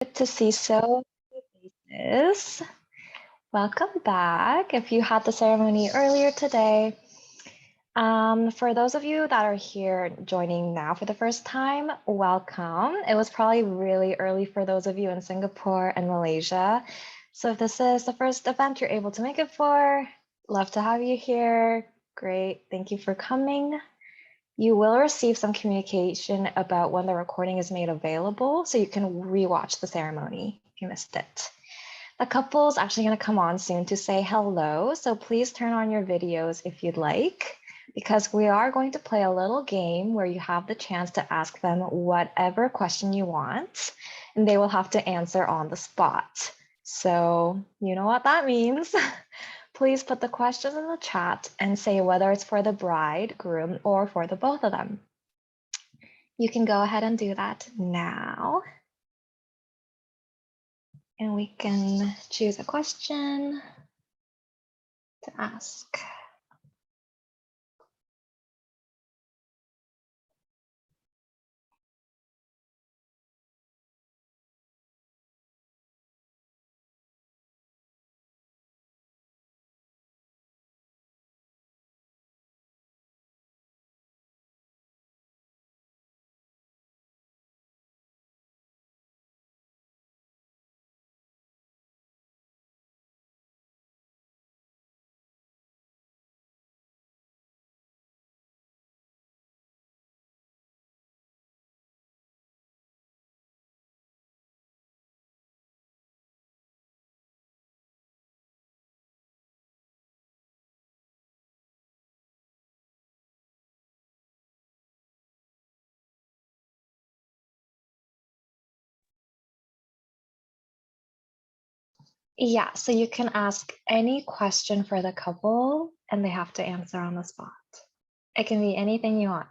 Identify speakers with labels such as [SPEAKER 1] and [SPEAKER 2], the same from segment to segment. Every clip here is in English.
[SPEAKER 1] Good to see so many faces. Welcome back. If you had the ceremony earlier today, for those of you that are here joining now for the first time, welcome. It was probably really early for those of you in Singapore and Malaysia. So if this is the first event you're able to make it for, love to have you here. Great. Thank you for coming. You will receive some communication about when the recording is made available, so you can rewatch the ceremony if you missed it. The couple is actually going to come on soon to say hello, so please turn on your videos if you'd like, because we are going to play a little game where you have the chance to ask them whatever question you want, and they will have to answer on the spot. So you know what that means. Please put the questions in the chat and say whether it's for the bride, groom, or for the both of them. You can go ahead and do that now. And we can choose a question to ask. Yeah, so you can ask any question for the couple and they have to answer on the spot. It can be anything you want.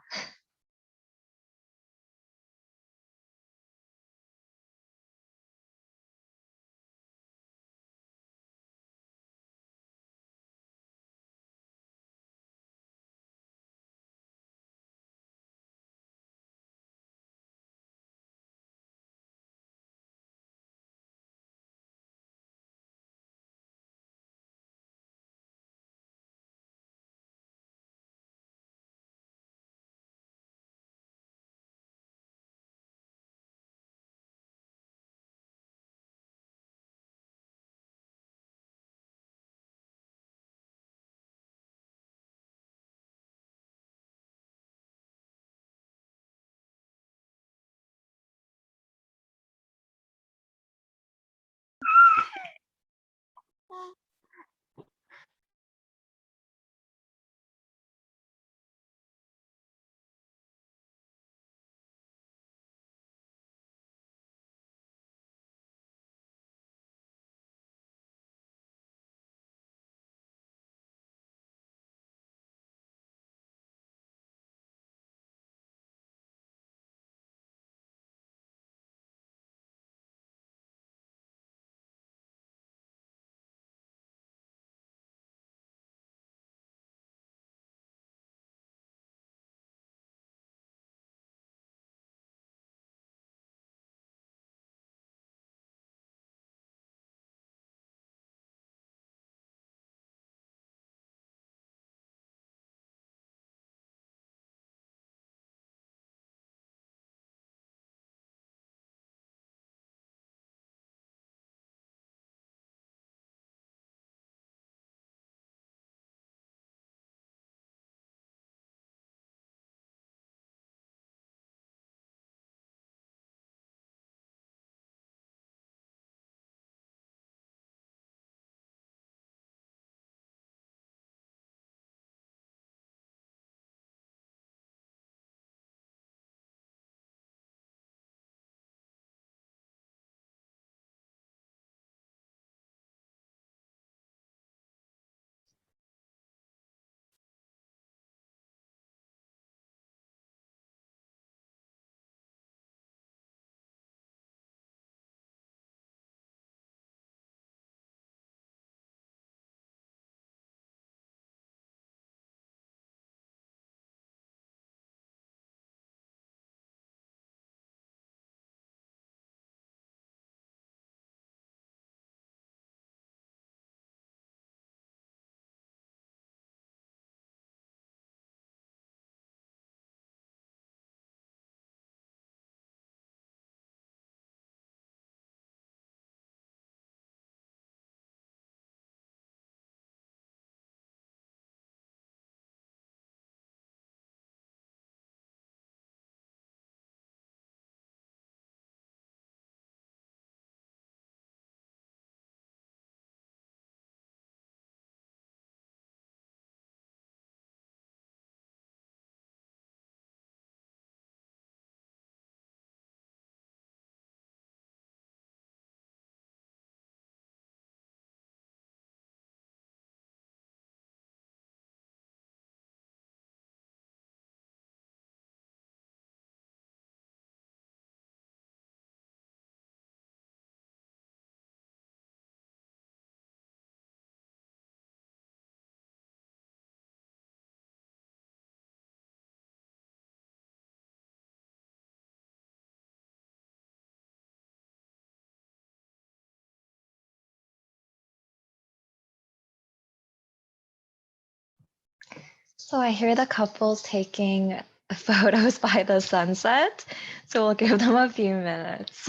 [SPEAKER 1] So I hear the couple's taking photos by the sunset, so we'll give them a few minutes.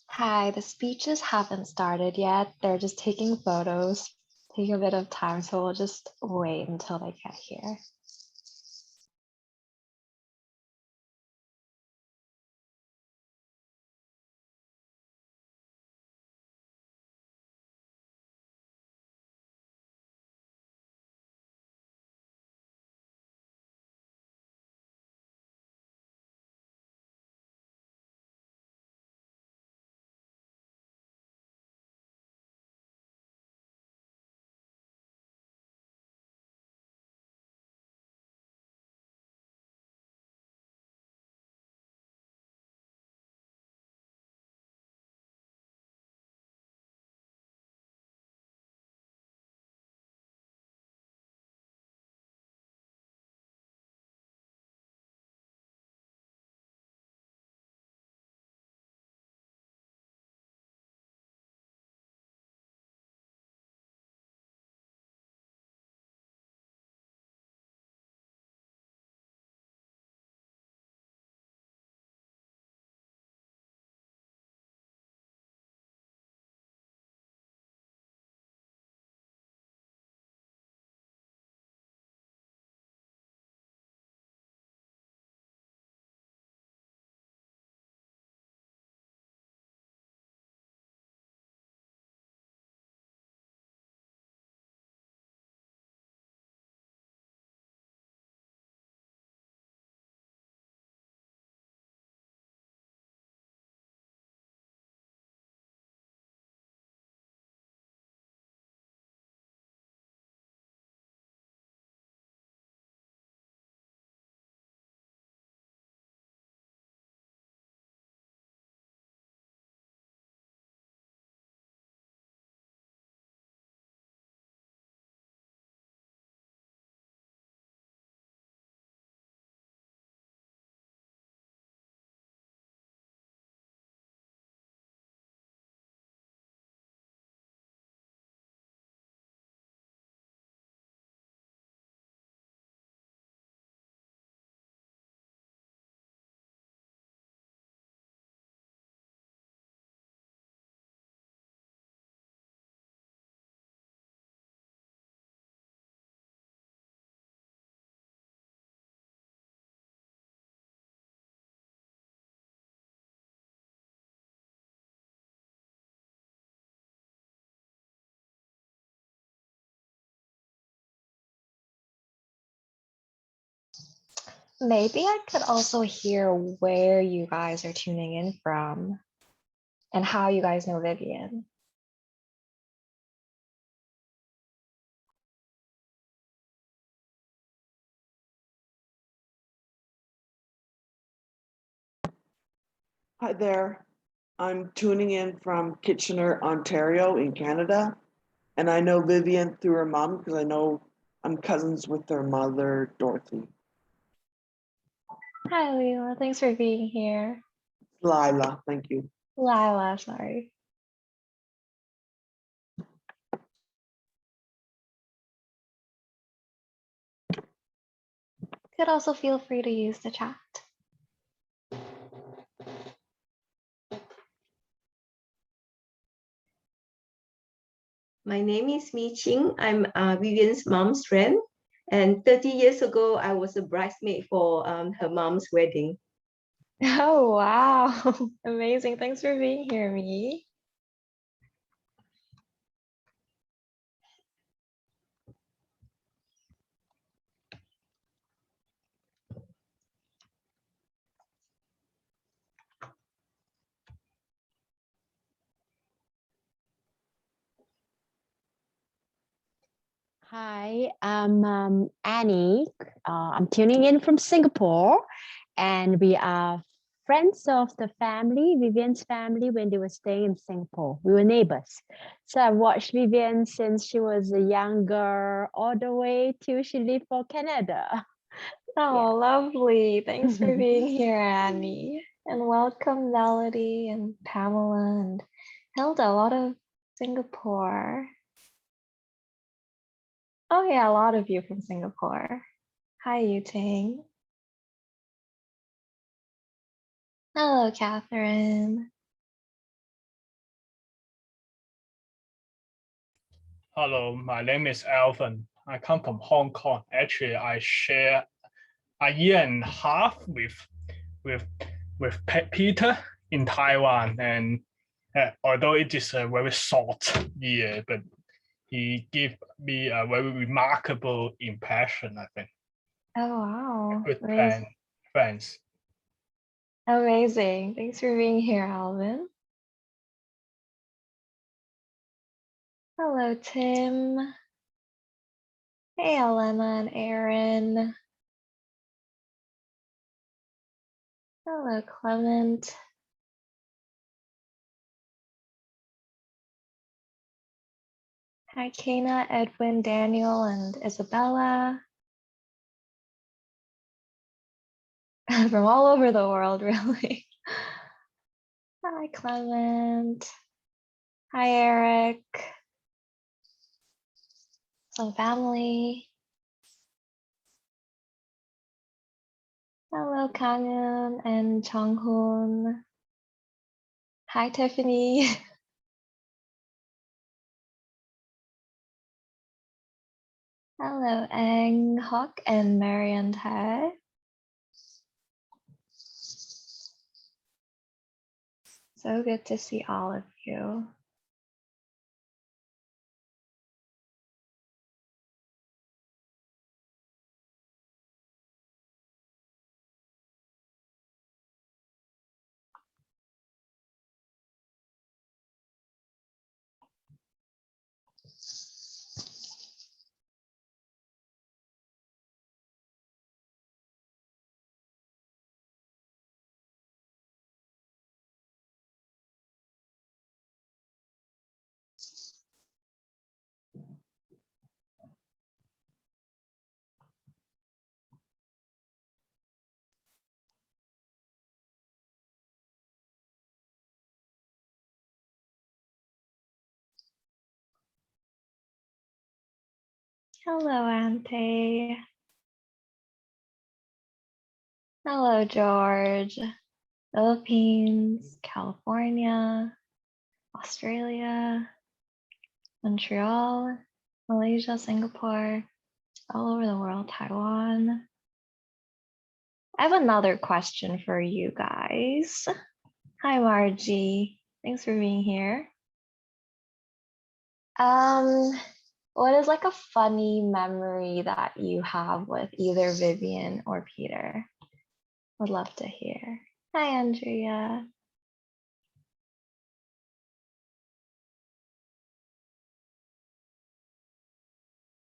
[SPEAKER 1] Hi, the speeches haven't started yet. They're just taking photos, taking a bit of time, so we'll just wait until they get here. Maybe I could also hear where you guys are tuning in from and how you guys know Vivian.
[SPEAKER 2] Hi there. I'm tuning in from Kitchener, Ontario in Canada. And I know Vivian through her mom because I know I'm cousins with her mother, Dorothy.
[SPEAKER 1] Hi, Leila. Thanks for being here.
[SPEAKER 2] Lila, thank you.
[SPEAKER 1] Lila, sorry. Could also feel free to use the chat.
[SPEAKER 3] My name is Mi Ching. I'm Vivian's mom's friend. And 30 years ago, I was a bridesmaid for her mom's wedding.
[SPEAKER 1] Oh, wow. Amazing. Thanks for being here, Mi.
[SPEAKER 4] Hi, I'm Annie. I'm tuning in from Singapore, and we are friends of the family, Vivian's family, when they were staying in Singapore. We were neighbors. So I watched Vivian since she was a young girl, all the way till she left for Canada.
[SPEAKER 1] Oh, lovely. Thanks for being here, Annie. And welcome, Melody and Pamela and Hilda, a lot of Singapore. Oh yeah, a lot of you from Singapore. Hi, Yutang. Hello, Catherine.
[SPEAKER 5] Hello, my name is Alvin. I come from Hong Kong. Actually, I share a year and a half with Peter in Taiwan, and although it is a very short year, but he gave me a very remarkable impression, I think.
[SPEAKER 1] Oh, wow.
[SPEAKER 5] Good
[SPEAKER 1] Amazing.
[SPEAKER 5] friends.
[SPEAKER 1] Amazing. Thanks for being here, Alvin. Hello, Tim. Hey, Elena and Aaron. Hello, Clement. Hi, Kana, Edwin, Daniel, and Isabella. From all over the world, really. Hi, Clement. Hi, Eric. Some family. Hello, Kangen and Chonghoon. Hi, Tiffany. Hello, Eng Hock and Marian Tai. So good to see all of you. Hello, Ante. Hello, George. Philippines, California, Australia, Montreal, Malaysia, Singapore, all over the world, Taiwan. I have another question for you guys. Hi, Margie. Thanks for being here. What is like a funny memory that you have with either Vivian or Peter? Would love to hear. Hi, Andrea.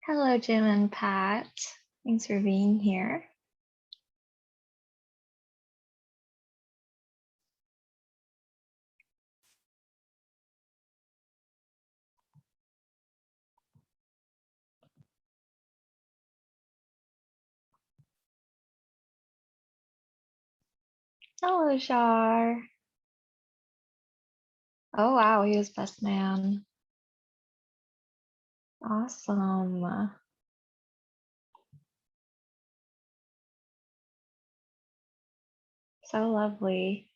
[SPEAKER 1] Hello, Jim and Pat. Thanks for being here. Hello, Shar. Oh, wow, he was best man. Awesome. So lovely.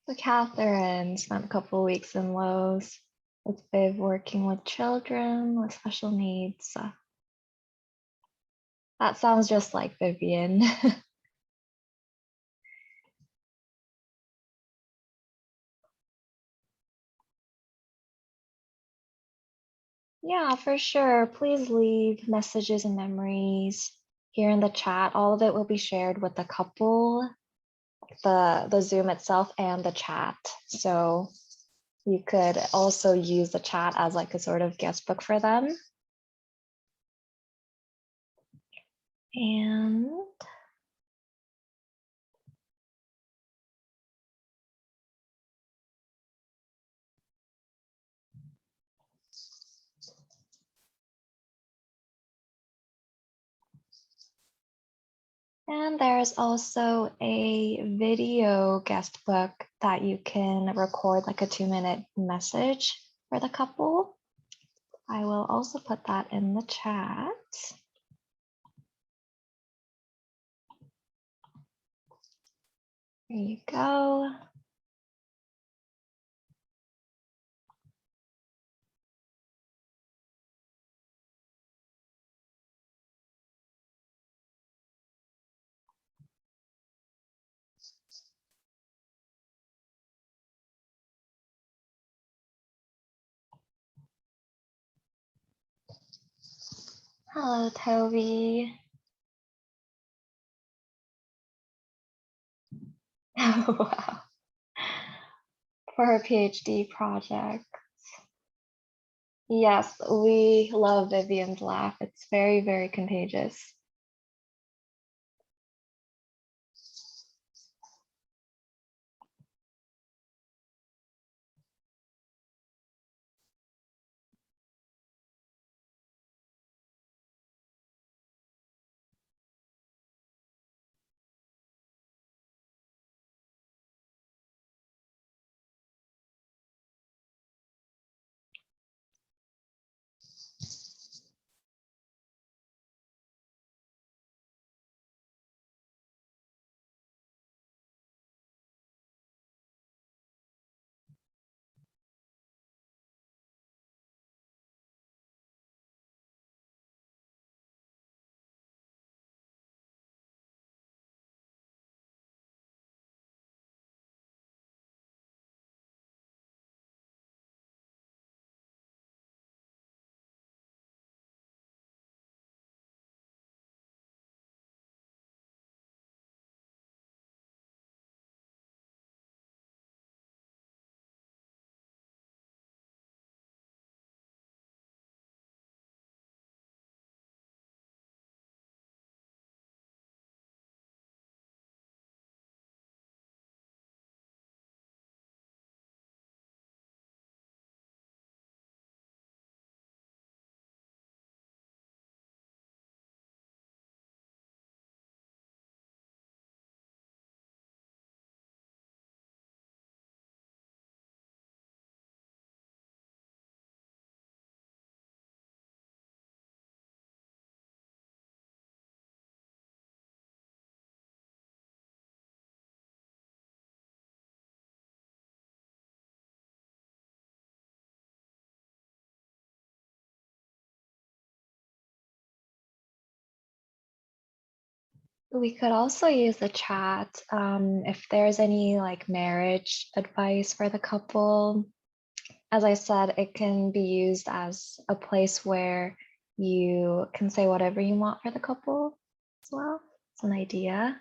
[SPEAKER 1] So Catherine spent a couple weeks in Lowe's with Viv working with children with special needs. That sounds just like Vivian. Yeah, for sure. Please leave messages and memories here in the chat. All of it will be shared with the couple, the Zoom itself and the chat. So you could also use the chat as like a sort of guest book for them. And there's also a video guest book that you can record like a 2-minute message for the couple. I will also put that in the chat. There you go. Hello, Toby. Wow. For her PhD project. Yes, we love Vivian's laugh. It's very, very contagious. We could also use the chat if there's any like marriage advice for the couple. As I said, it can be used as a place where you can say whatever you want for the couple as well. It's an idea.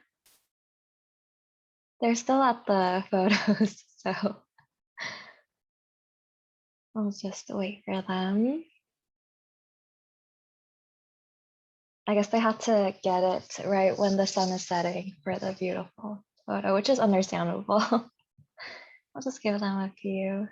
[SPEAKER 1] They're still at the photos, so I'll just wait for them. I guess they had to get it right when the sun is setting for the beautiful photo, which is understandable. I'll just give them a few.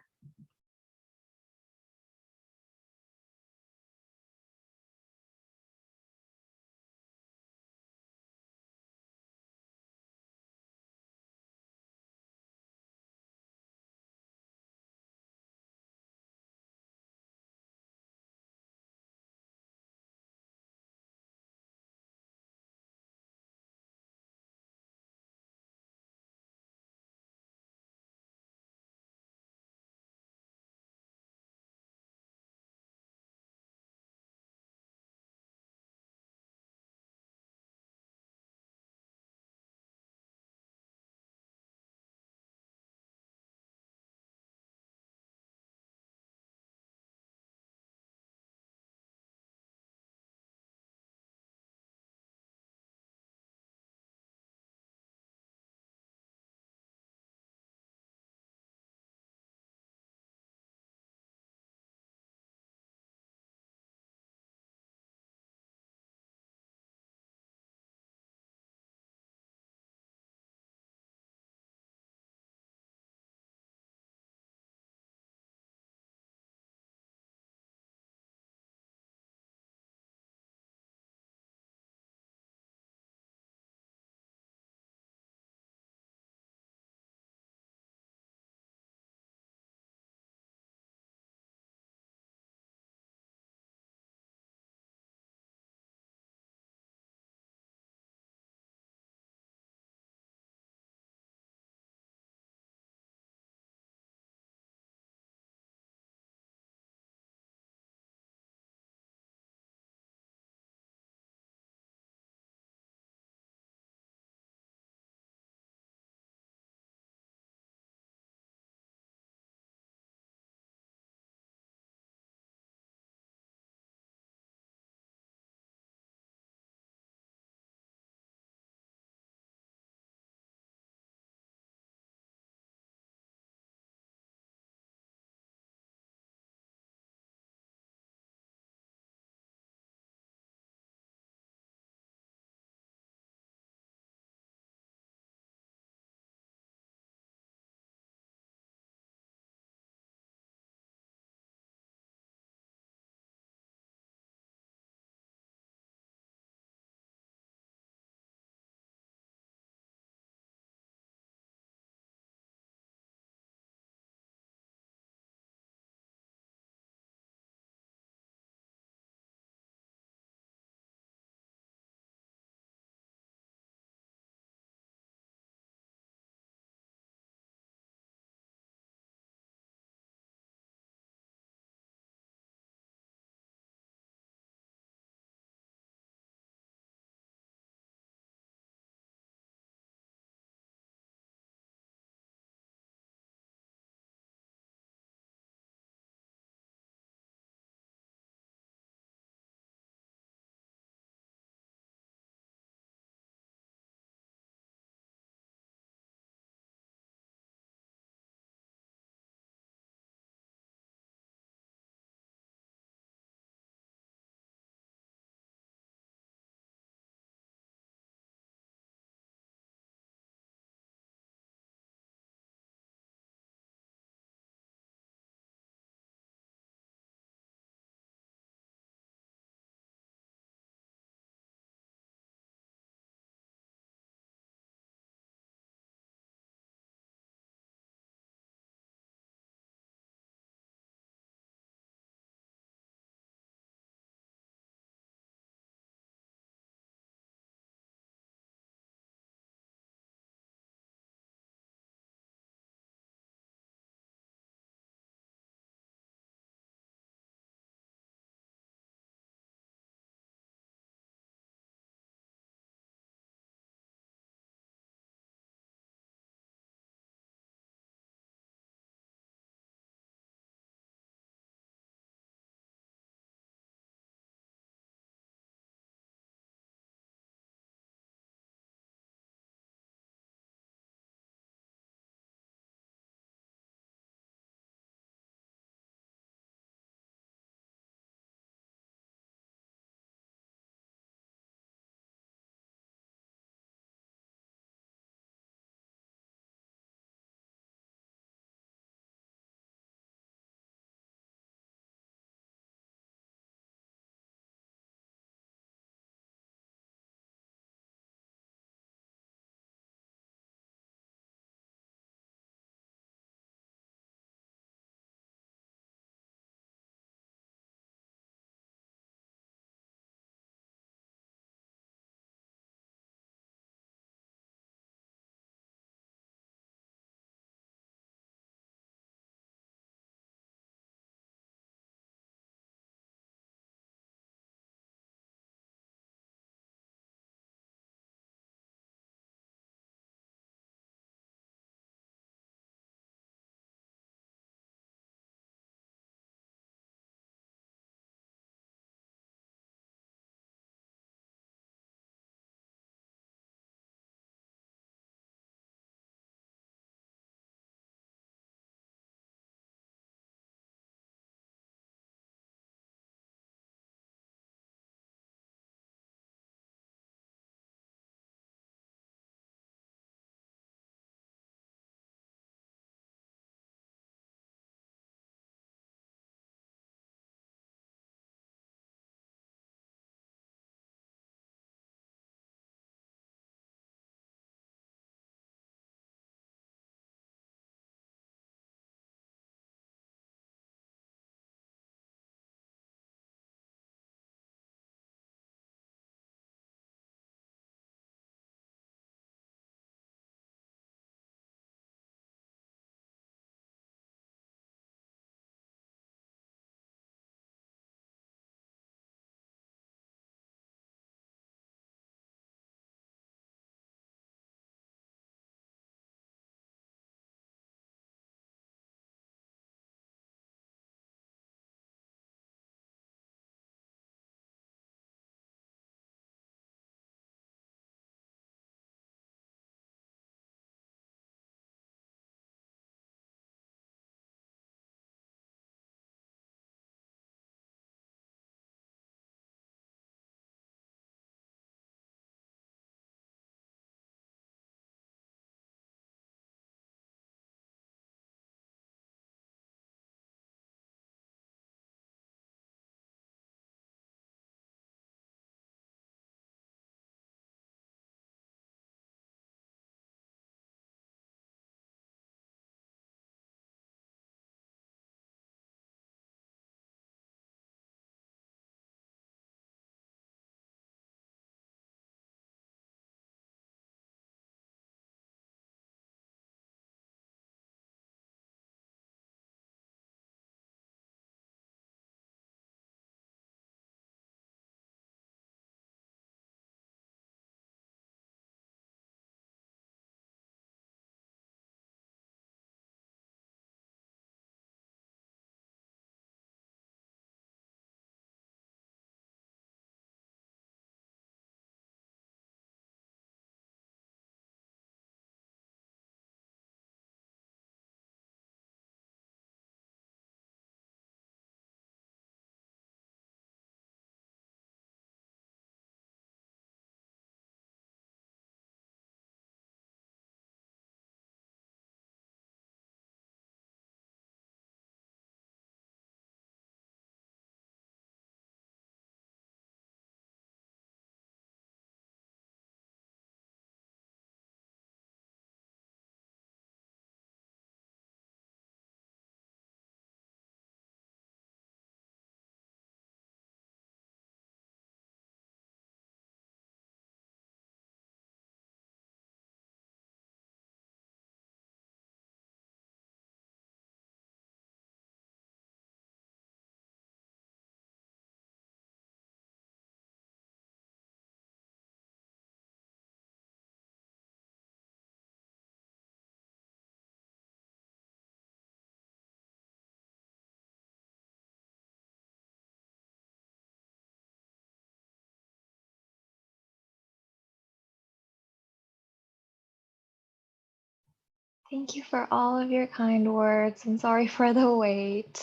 [SPEAKER 1] Thank you for all of your kind words. I'm sorry for the wait.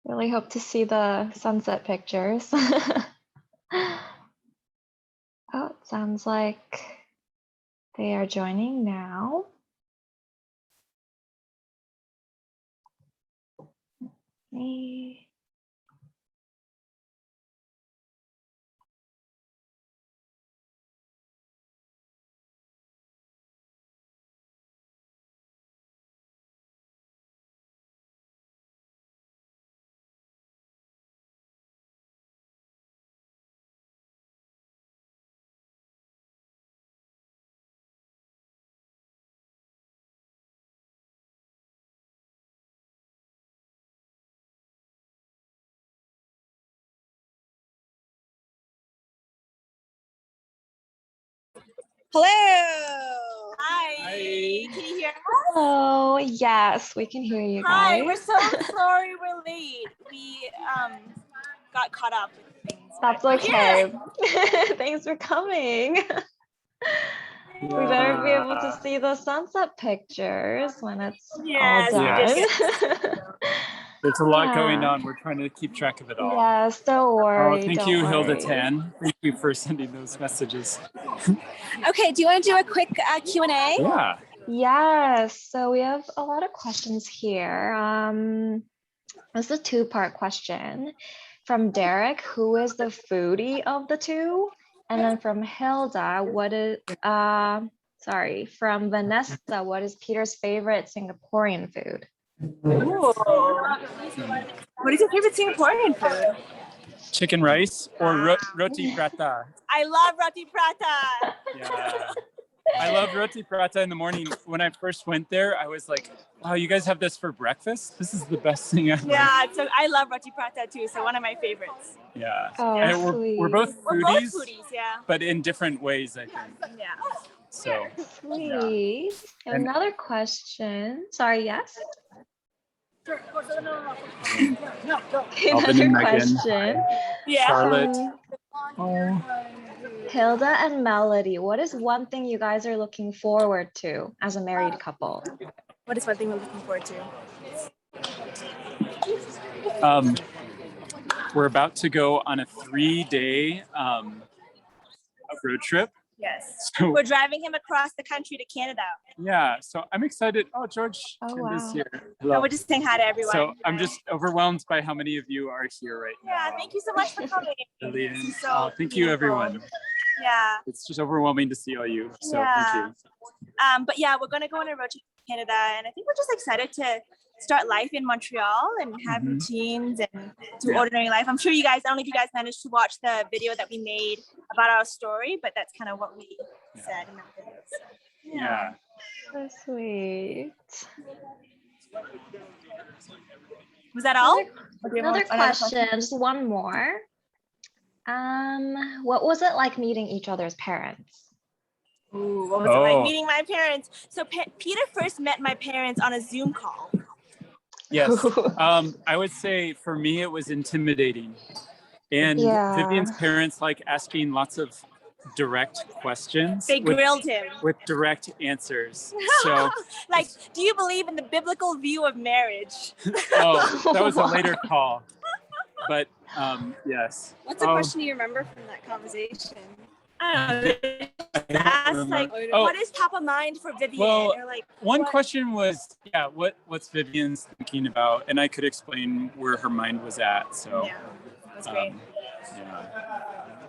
[SPEAKER 1] Really hope to see the sunset pictures. Oh, it sounds like they are joining now. Me.
[SPEAKER 6] Hello. Hi. Can you hear us?
[SPEAKER 1] Hello. Yes, we can hear you
[SPEAKER 6] Hi.
[SPEAKER 1] guys.
[SPEAKER 6] We're so sorry we're late. We got caught up with things.
[SPEAKER 1] That's
[SPEAKER 6] but we're here.
[SPEAKER 1] okay. Thanks for coming. We better be able to see the sunset pictures when it's
[SPEAKER 6] Yes,
[SPEAKER 1] all
[SPEAKER 6] we did
[SPEAKER 1] done.
[SPEAKER 5] There's a lot going
[SPEAKER 1] Yeah.
[SPEAKER 5] on. We're trying to keep track of it all.
[SPEAKER 1] Yes, don't
[SPEAKER 5] Oh,
[SPEAKER 1] worry.
[SPEAKER 5] thank
[SPEAKER 1] don't
[SPEAKER 5] you, Hilda
[SPEAKER 1] worry.
[SPEAKER 5] Tan. Thank you for sending those messages.
[SPEAKER 6] Okay. Do you want to do a quick Q&A?
[SPEAKER 5] Yeah.
[SPEAKER 1] Yes, so we have a lot of questions here. This is a two-part question. From Derek, who is the foodie of the two? And then from Hilda, from Vanessa, what is Peter's favorite Singaporean food?
[SPEAKER 6] Ooh. What is your favorite Singaporean food?
[SPEAKER 5] Chicken rice or roti prata.
[SPEAKER 6] I love roti prata.
[SPEAKER 5] Yeah. I love roti prata in the morning. When I first went there, I was like, wow, you guys have this for breakfast? This is the best thing ever.
[SPEAKER 6] Yeah, so I love roti prata too. So one of my favorites.
[SPEAKER 5] Yeah.
[SPEAKER 1] Oh,
[SPEAKER 5] And
[SPEAKER 1] sweet.
[SPEAKER 5] we're both
[SPEAKER 6] We're
[SPEAKER 5] foodies,
[SPEAKER 6] both foodies, yeah.
[SPEAKER 5] but in different ways, I think.
[SPEAKER 6] Yeah.
[SPEAKER 5] So,
[SPEAKER 1] Sweet.
[SPEAKER 5] And-
[SPEAKER 1] Another question. Sorry, yes?
[SPEAKER 5] Alvin
[SPEAKER 1] Another
[SPEAKER 5] and Megan.
[SPEAKER 1] question.
[SPEAKER 6] Yeah.
[SPEAKER 5] Charlotte.
[SPEAKER 1] Um, Hilda and Melody, what is one thing you guys are looking forward to as a married couple?
[SPEAKER 6] What is one thing we're looking forward to?
[SPEAKER 5] We're about to go on a 3-day road trip.
[SPEAKER 6] Yes.
[SPEAKER 5] So
[SPEAKER 6] We're driving him across the country to Canada.
[SPEAKER 5] yeah, so I'm excited. Oh, George
[SPEAKER 1] Oh,
[SPEAKER 5] Kim is
[SPEAKER 1] wow.
[SPEAKER 5] here.
[SPEAKER 6] And
[SPEAKER 5] Hello.
[SPEAKER 6] we're just saying hi to everyone.
[SPEAKER 5] So I'm just overwhelmed by how many of you are here right now.
[SPEAKER 6] Yeah, thank you so much for coming.
[SPEAKER 5] Brilliant.
[SPEAKER 6] This is so
[SPEAKER 5] Thank you,
[SPEAKER 6] beautiful.
[SPEAKER 5] everyone.
[SPEAKER 6] Yeah.
[SPEAKER 5] It's just overwhelming to see all you. So
[SPEAKER 6] Yeah.
[SPEAKER 5] thank you.
[SPEAKER 6] But yeah, we're gonna go on a road trip to Canada, and I think we're just excited to start life in Montreal and have
[SPEAKER 5] Mhm.
[SPEAKER 6] routines and do
[SPEAKER 5] Yeah.
[SPEAKER 6] ordinary life. I'm sure you guys, I don't know if you guys managed to watch the video that we made about our story, but that's kind of what we said in that video. So,
[SPEAKER 5] Yeah.
[SPEAKER 1] So sweet.
[SPEAKER 6] Was that all?
[SPEAKER 1] Another question, just one more. What was it like meeting each other's parents?
[SPEAKER 6] Ooh, what was it like meeting my parents? So Peter first met my parents on a Zoom call.
[SPEAKER 5] Yes. I would say for me, it was intimidating. And
[SPEAKER 1] Yeah.
[SPEAKER 5] Vivian's parents like asking lots of direct questions.
[SPEAKER 6] They grilled him.
[SPEAKER 5] With direct answers. So,
[SPEAKER 6] like, do you believe in the biblical view of marriage?
[SPEAKER 5] oh, that was a later call. But yes.
[SPEAKER 6] What's a question you remember from that conversation? I don't know. They asked like, what is top of mind for Vivian?
[SPEAKER 5] Well,
[SPEAKER 6] or like,
[SPEAKER 5] one question was, yeah, what's Vivian's thinking about? And I could explain where her mind was at. So
[SPEAKER 6] yeah, that was great.
[SPEAKER 5] Yeah.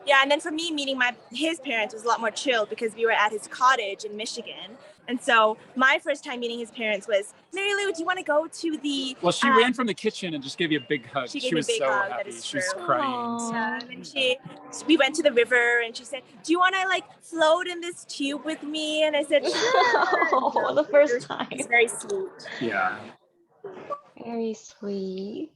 [SPEAKER 6] Yeah, and then for me, meeting his parents was a lot more chill because we were at his cottage in Michigan. And so my first time meeting his parents was, Mary Lou, do you want to go to the...
[SPEAKER 5] Well, she ran from the kitchen and just gave you a big hug.
[SPEAKER 6] She was so
[SPEAKER 5] hug,
[SPEAKER 6] happy.
[SPEAKER 5] She was crying. So.
[SPEAKER 6] Yeah, and then we went to the river and she said, do you want to like float in this tube with me? And I said, sure.
[SPEAKER 1] Oh, the first time.
[SPEAKER 6] It's very sweet.
[SPEAKER 5] Yeah.
[SPEAKER 1] Very sweet.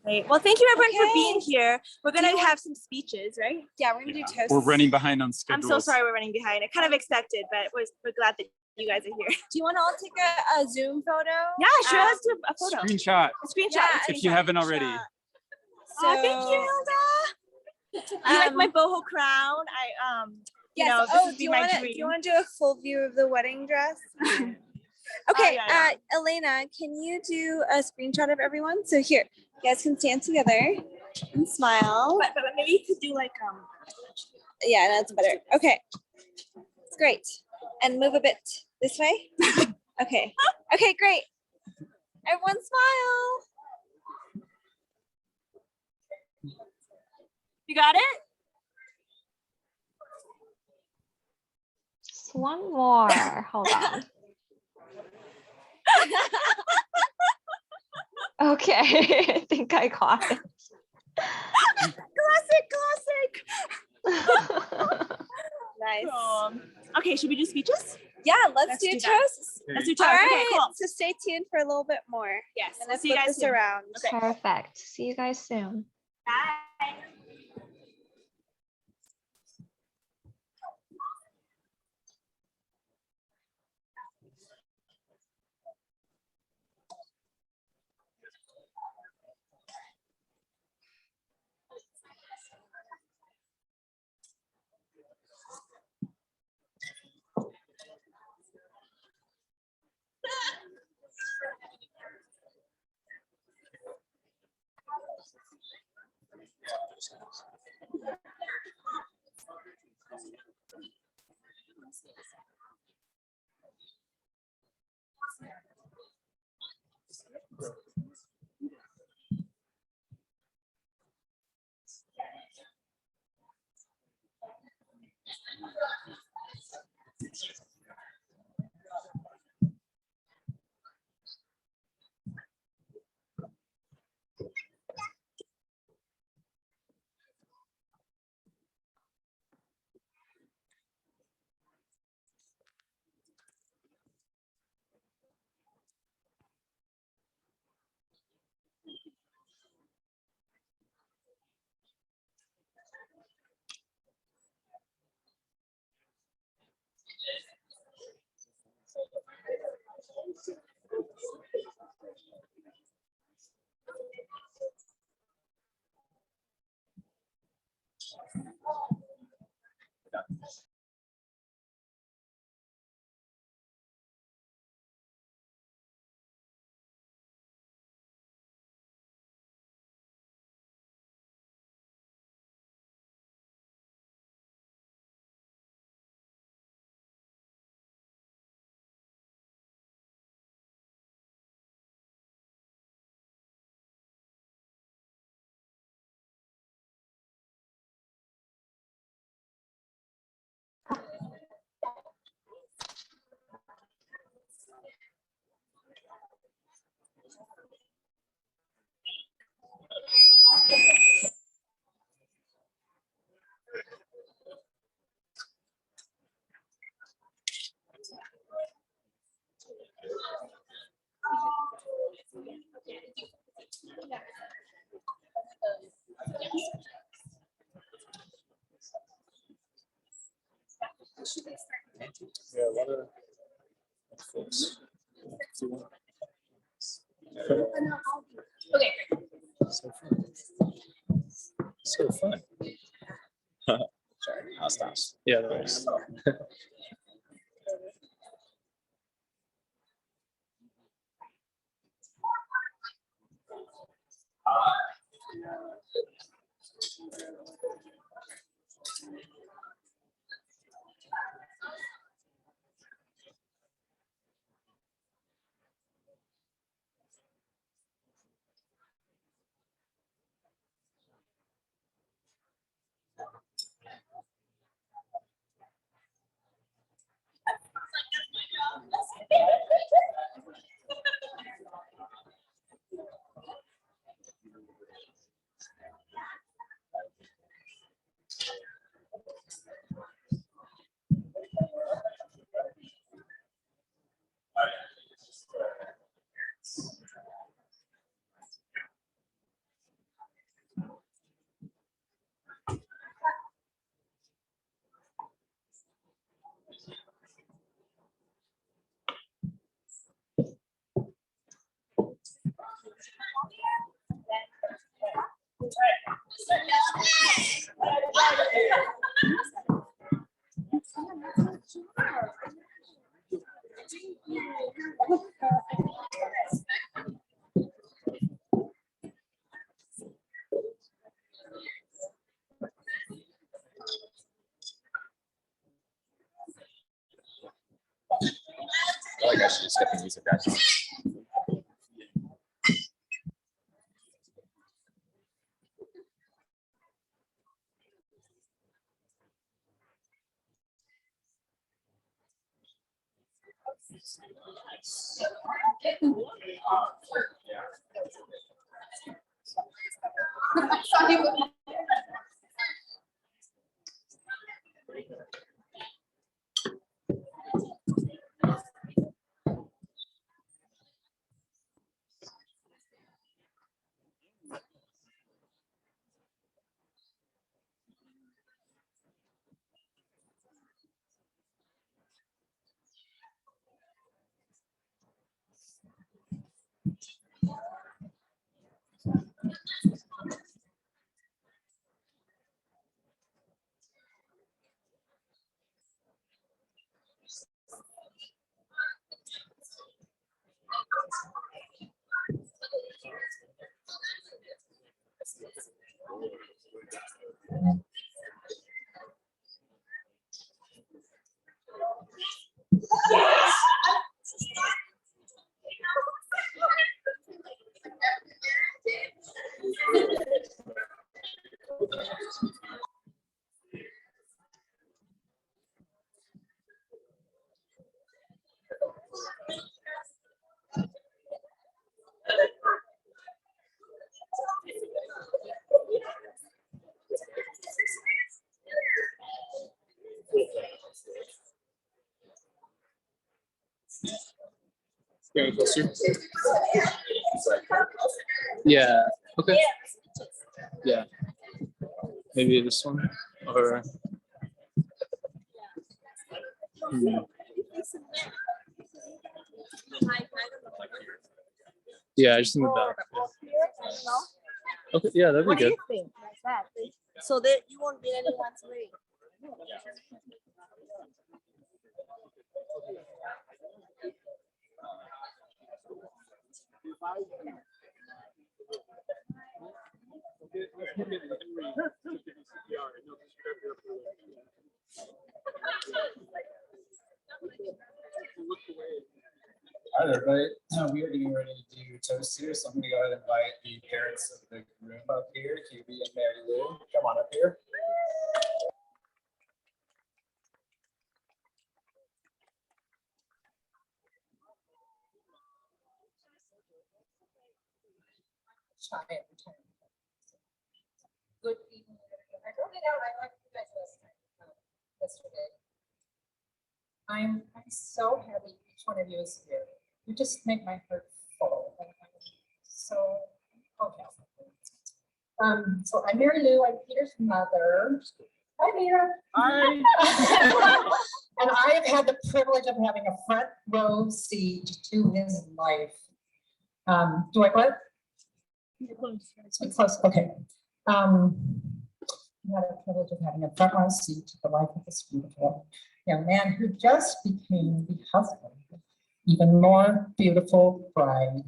[SPEAKER 6] Great. Well, thank you everyone for being here. We're going to have some speeches, right? Yeah, we're going to do toasts.
[SPEAKER 5] We're running behind on schedule.
[SPEAKER 6] I'm so sorry we're running behind. I kind of expected, but we're glad that you guys are here.
[SPEAKER 7] Do you want to all take a Zoom photo?
[SPEAKER 6] Yeah, sure. Let's do a photo.
[SPEAKER 5] Screenshot.
[SPEAKER 6] A screenshot.
[SPEAKER 7] Yeah,
[SPEAKER 5] If you haven't already.
[SPEAKER 6] Oh, thank you, Hilda. You like my boho crown? you
[SPEAKER 7] Yes.
[SPEAKER 6] know,
[SPEAKER 7] Oh,
[SPEAKER 6] this
[SPEAKER 7] do
[SPEAKER 6] would be my
[SPEAKER 7] do
[SPEAKER 6] dream.
[SPEAKER 7] you want to do a full view of the wedding dress? Okay,
[SPEAKER 6] yeah.
[SPEAKER 7] Elena, can you do a screenshot of everyone? So here, you guys can stand together and smile.
[SPEAKER 6] But maybe you could do like
[SPEAKER 7] Yeah, that's better. Okay, it's great. And move a bit this way. Okay. Okay, great. Everyone smile.
[SPEAKER 6] you got it?
[SPEAKER 1] Just one more. Hold on. Okay, I think I got it.
[SPEAKER 6] Classic.
[SPEAKER 7] Nice.
[SPEAKER 6] Okay, should we do speeches?
[SPEAKER 7] Yeah, let's do
[SPEAKER 6] do that.
[SPEAKER 7] toasts.
[SPEAKER 6] Let's do
[SPEAKER 7] All
[SPEAKER 6] toast.
[SPEAKER 7] right,
[SPEAKER 6] Okay, cool.
[SPEAKER 7] so stay tuned for a little bit more.
[SPEAKER 6] Yes.
[SPEAKER 7] I'm
[SPEAKER 6] We'll
[SPEAKER 7] gonna
[SPEAKER 6] see you
[SPEAKER 7] flip
[SPEAKER 6] guys
[SPEAKER 7] this
[SPEAKER 6] soon.
[SPEAKER 7] around.
[SPEAKER 6] Okay.
[SPEAKER 1] Perfect. See you guys soon.
[SPEAKER 6] Bye.
[SPEAKER 8] Yeah, what are folks?
[SPEAKER 6] Okay.
[SPEAKER 8] So fun. So fun. Sorry, I'll stop. Yeah, no worries. I should just get the music back on. Getting closer. Yeah. Okay. Yeah. Maybe this one or. Yeah, just in the back. Okay. Yeah, that'd be good.
[SPEAKER 6] So that you won't be anyone's way.
[SPEAKER 8] Hi there, everybody. We are getting ready to do toast here, so I'm going to go ahead and invite the parents of the groom up here, QB and Mary Lou. Come on up here.
[SPEAKER 9] Good evening. I wrote it out. I like you guys yesterday. I'm so happy each one of you is here. You just make my heart full. And I'm so okay. So I'm Mary Lou. I'm Peter's mother. Hi, Peter.
[SPEAKER 8] Hi.
[SPEAKER 9] And I have had the privilege of having a front row seat to his life. Do I what? Speak close. Okay. I had the privilege of having a front row seat to the life of this beautiful young man who just became the husband of even more beautiful bride.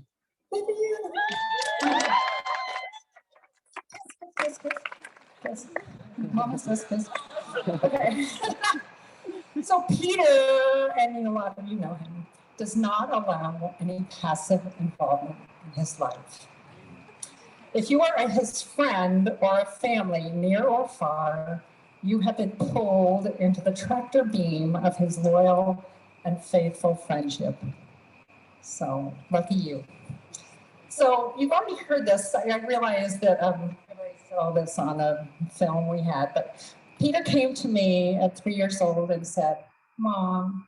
[SPEAKER 9] Mama says this. Okay. So Peter, and a lot of you know him, does not allow any passive involvement in his life. If you are his friend or a family near or far, you have been pulled into the tractor beam of his loyal and faithful friendship. So lucky you. So you've already heard this. I realize that I already saw this on a film we had, but Peter came to me at 3 years old and said, "Mom,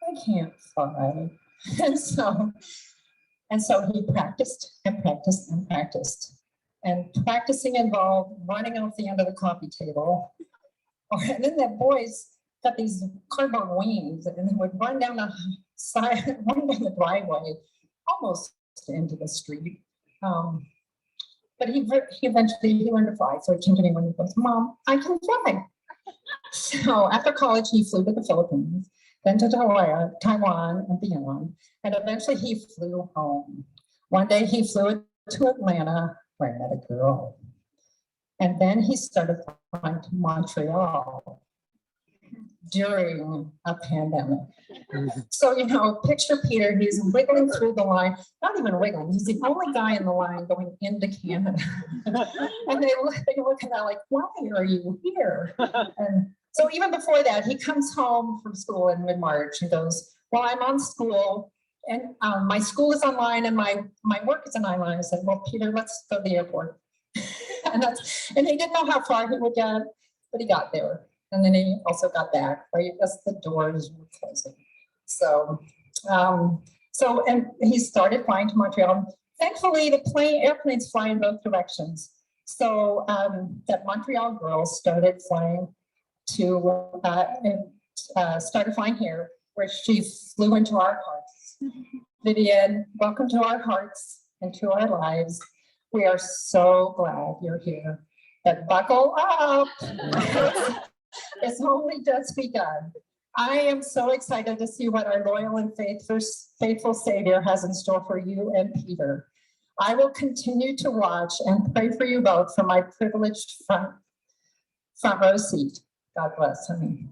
[SPEAKER 9] I can't fly." And so he practiced and practiced and practiced. And practicing involved running off the end of the coffee table. And then the boys got these cardboard wings and they would run down the side, run down the driveway, almost into the street. But he eventually learned to fly. So he came to me when he goes, "Mom, I can fly." So after college, he flew to the Philippines, then to Taiwan and beyond. And eventually he flew home. One day he flew to Atlanta, where I met a girl. And then he started flying to Montreal. during a pandemic. So, you know, picture Peter, he's wiggling through the line, not even wiggling, he's the only guy in the line going into Canada. And they look at that like, why are you here? And so even before that, he comes home from school in mid-March and goes, well, I'm on school and my school is online and my work is online. I said, well, Peter, let's go to the airport. and he didn't know how far he would get, but he got there. And then he also got back, right? As the doors were closing. So, and he started flying to Montreal. Thankfully, the airplanes fly in both directions. So that Montreal girl started flying to, started flying here, where she flew into our hearts. Vivian, welcome to our hearts and to our lives. We are so glad you're here. But buckle up. It's only just begun. I am so excited to see what our loyal and faithful Savior has in store for you and Peter. I will continue to watch and pray for you both from my privileged front row seat. God bless. Honey.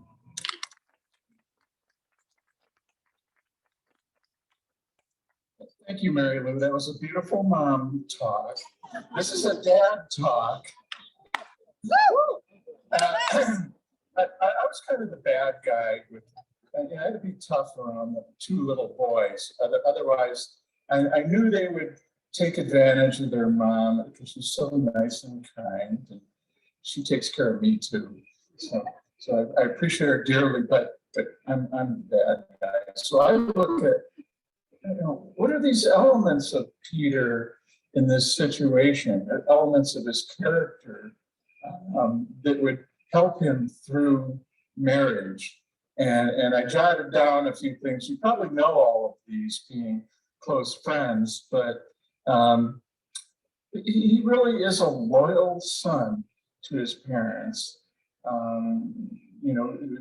[SPEAKER 10] Thank you, Mary Lou. That was a beautiful mom talk. This is a dad talk. I was kind of the bad guy with, I had to be tough around the two little boys. Otherwise, I knew they would take advantage of their mom because she's so nice and kind, and she takes care of me too. So I appreciate her dearly, but I'm the bad guy. So I look at, what are these elements of Peter in this situation, elements of his character that would help him through marriage. And I jotted down a few things. You probably know all of these being close friends, but he really is a loyal son to his parents.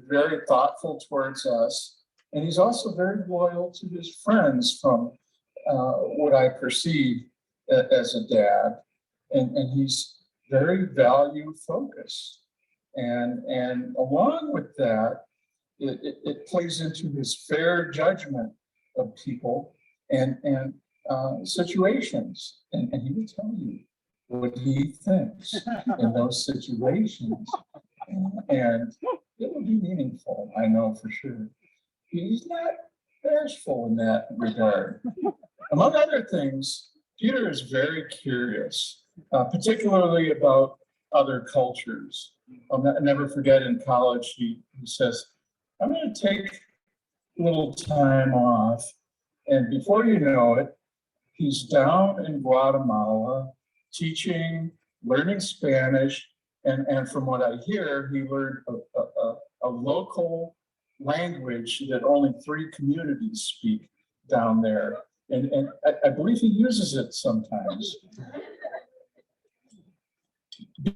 [SPEAKER 10] Very thoughtful towards us. And he's also very loyal to his friends from what I perceive as a dad. And he's very value focused. And along with that, it plays into his fair judgment of people and situations. And he will tell you what he thinks in those situations. And it will be meaningful, I know for sure. He's not bashful in that regard. Among other things, Peter is very curious, particularly about other cultures. I'll never forget in college, he says, I'm going to take a little time off. And before you know it, he's down in Guatemala teaching, learning Spanish. And from what I hear, he learned a local language that only 3 communities speak down there. And I believe he uses it sometimes.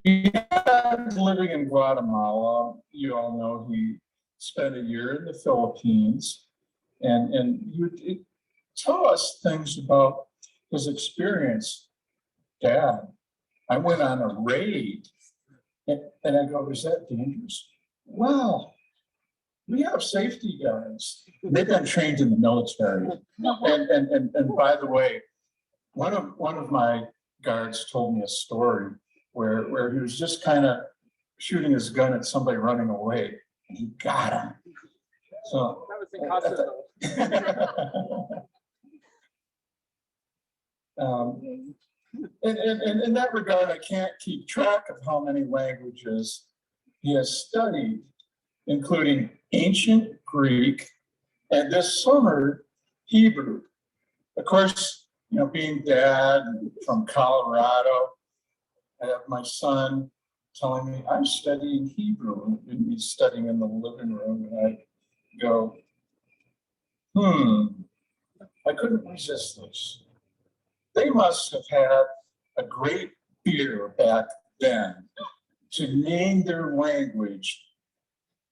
[SPEAKER 10] Beyond living in Guatemala, you all know he spent a year in the Philippines, and he would tell us things about his experience. Dad, I went on a raid, and I go, is that dangerous? Well, we have safety guards. They've been trained in the military. And by the way, one of my guards told me a story where he was just kind of shooting his gun at somebody running away, and he got him. So that was in Kosovo. In that regard, I can't keep track of how many languages he has studied, including ancient Greek, and this summer, Hebrew. Of course, being dad from Colorado, I have my son telling me, I'm studying Hebrew, and he's studying in the living room, and I go, I couldn't resist this. They must have had a great beer back then to name their language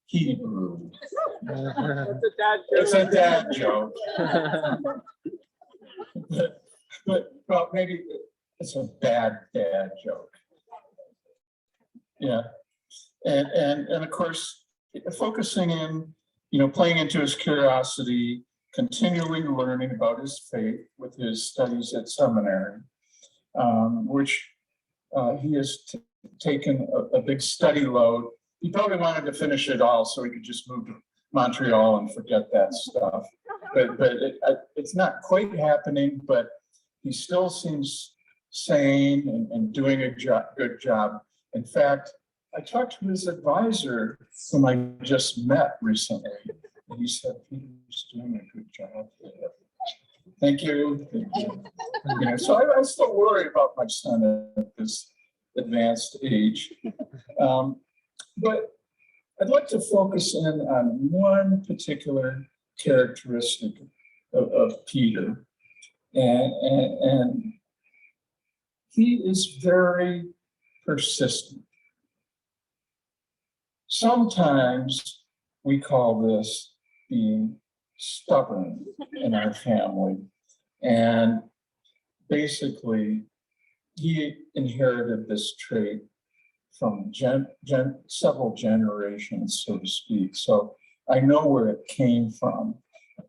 [SPEAKER 10] Hebrew. It's a dad joke. but well, maybe it's a bad dad joke. Yeah. And of course, focusing in, playing into his curiosity, continually learning about his faith with his studies at seminary, which he has taken a big study load. He probably wanted to finish it all so he could just move to Montreal and forget that stuff. But it's not quite happening, but he still seems sane and doing a good job. In fact, I talked to his advisor, whom I just met recently, and he said Peter's doing a good job there. Thank you. So I still worry about my son at this advanced age. But I'd like to focus in on one particular characteristic of Peter. And he is very persistent. Sometimes we call this being stubborn in our family. And basically, he inherited this trait from several generations, so to speak. So I know where it came from.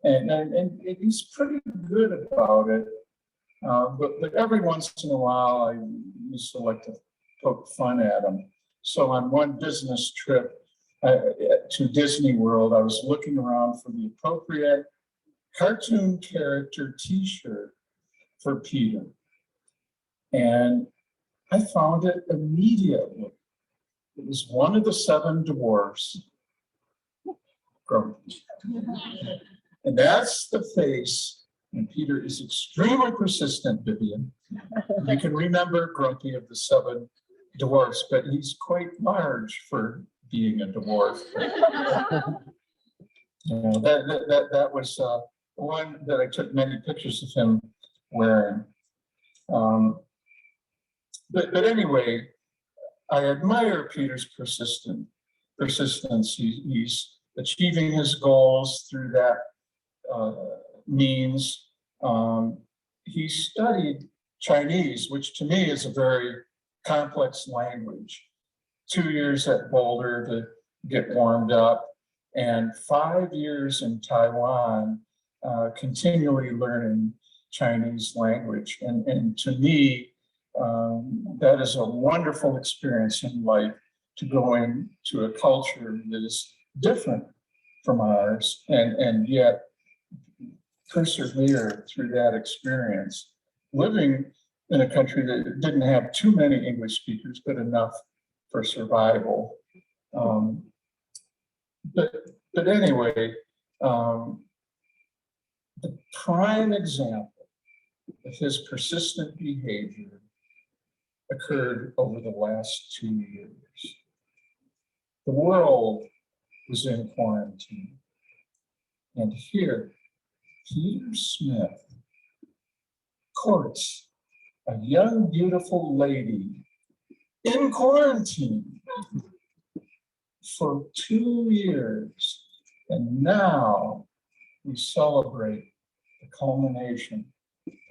[SPEAKER 10] And he's pretty good about it. But every once in a while, I used to like to poke fun at him. So on one business trip to Disney World, I was looking around for the appropriate cartoon character t-shirt for Peter. And I found it immediately. It was one of the 7 dwarfs. Grumpy. And that's the face. And Peter is extremely persistent, Vivian. You can remember Grumpy of the 7 dwarfs, but he's quite large for being a dwarf. That was one that I took many pictures of him wearing. But anyway, I admire Peter's persistence. He's achieving his goals through that means. He studied Chinese, which to me is a very complex language. 2 years at Boulder to get warmed up, and 5 years in Taiwan, continually learning Chinese language. And to me, that is a wonderful experience in life, to go into a culture that is different from ours, and yet persevere through that experience, living in a country that didn't have too many English speakers, but enough for survival. But anyway, the prime example of his persistent behavior occurred over the last 2 years. The world was in quarantine. And here, Peter Smith courts a young, beautiful lady in quarantine for 2 years. And now we celebrate the culmination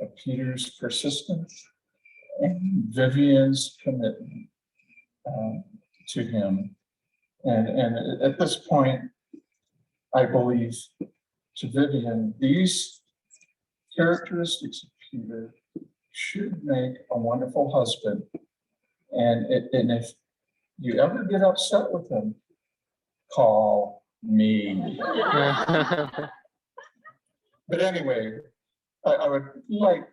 [SPEAKER 10] of Peter's persistence and Vivian's commitment to him. And at this point, I believe, to Vivian, these characteristics of Peter should make a wonderful husband. And if you ever get upset with him, call me. But anyway, I would like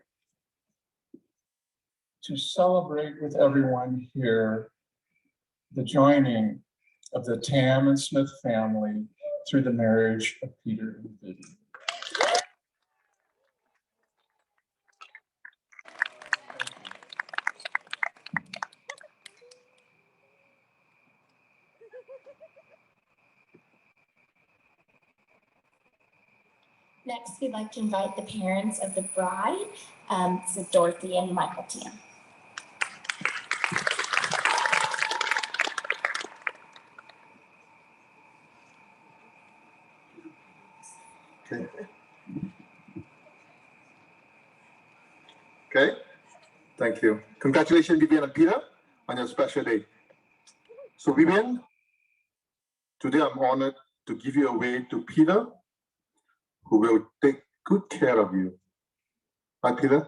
[SPEAKER 10] to celebrate with everyone here the joining of the Tam and Smith family through the marriage of Peter and Vivian.
[SPEAKER 11] Next, we'd like to invite the parents of the bride, this is Dorothy and Michael Tam.
[SPEAKER 12] Okay, thank you. Congratulations, Vivian and Peter, on your special day. So Vivian, Today, I'm honored to give you away to Peter, who will take good care of you. Hi, Peter.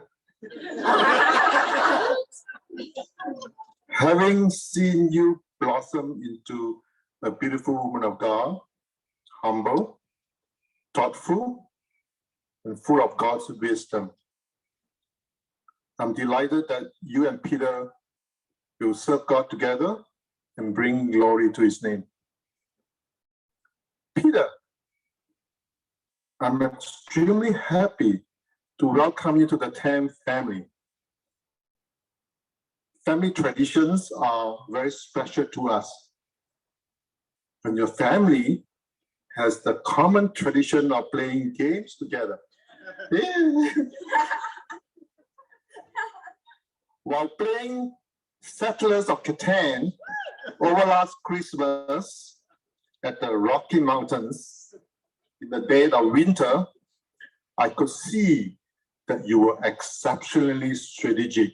[SPEAKER 12] Having seen you blossom into a beautiful woman of God, humble, thoughtful, and full of God's wisdom, I'm delighted that you and Peter will serve God together and bring glory to his name. Peter, I'm extremely happy to welcome you to the Tam family. Family traditions are very special to us. And your family has the common tradition of playing games together. While playing Settlers of Catan over last Christmas at the Rocky Mountains in the dead of winter, I could see that you were exceptionally strategic.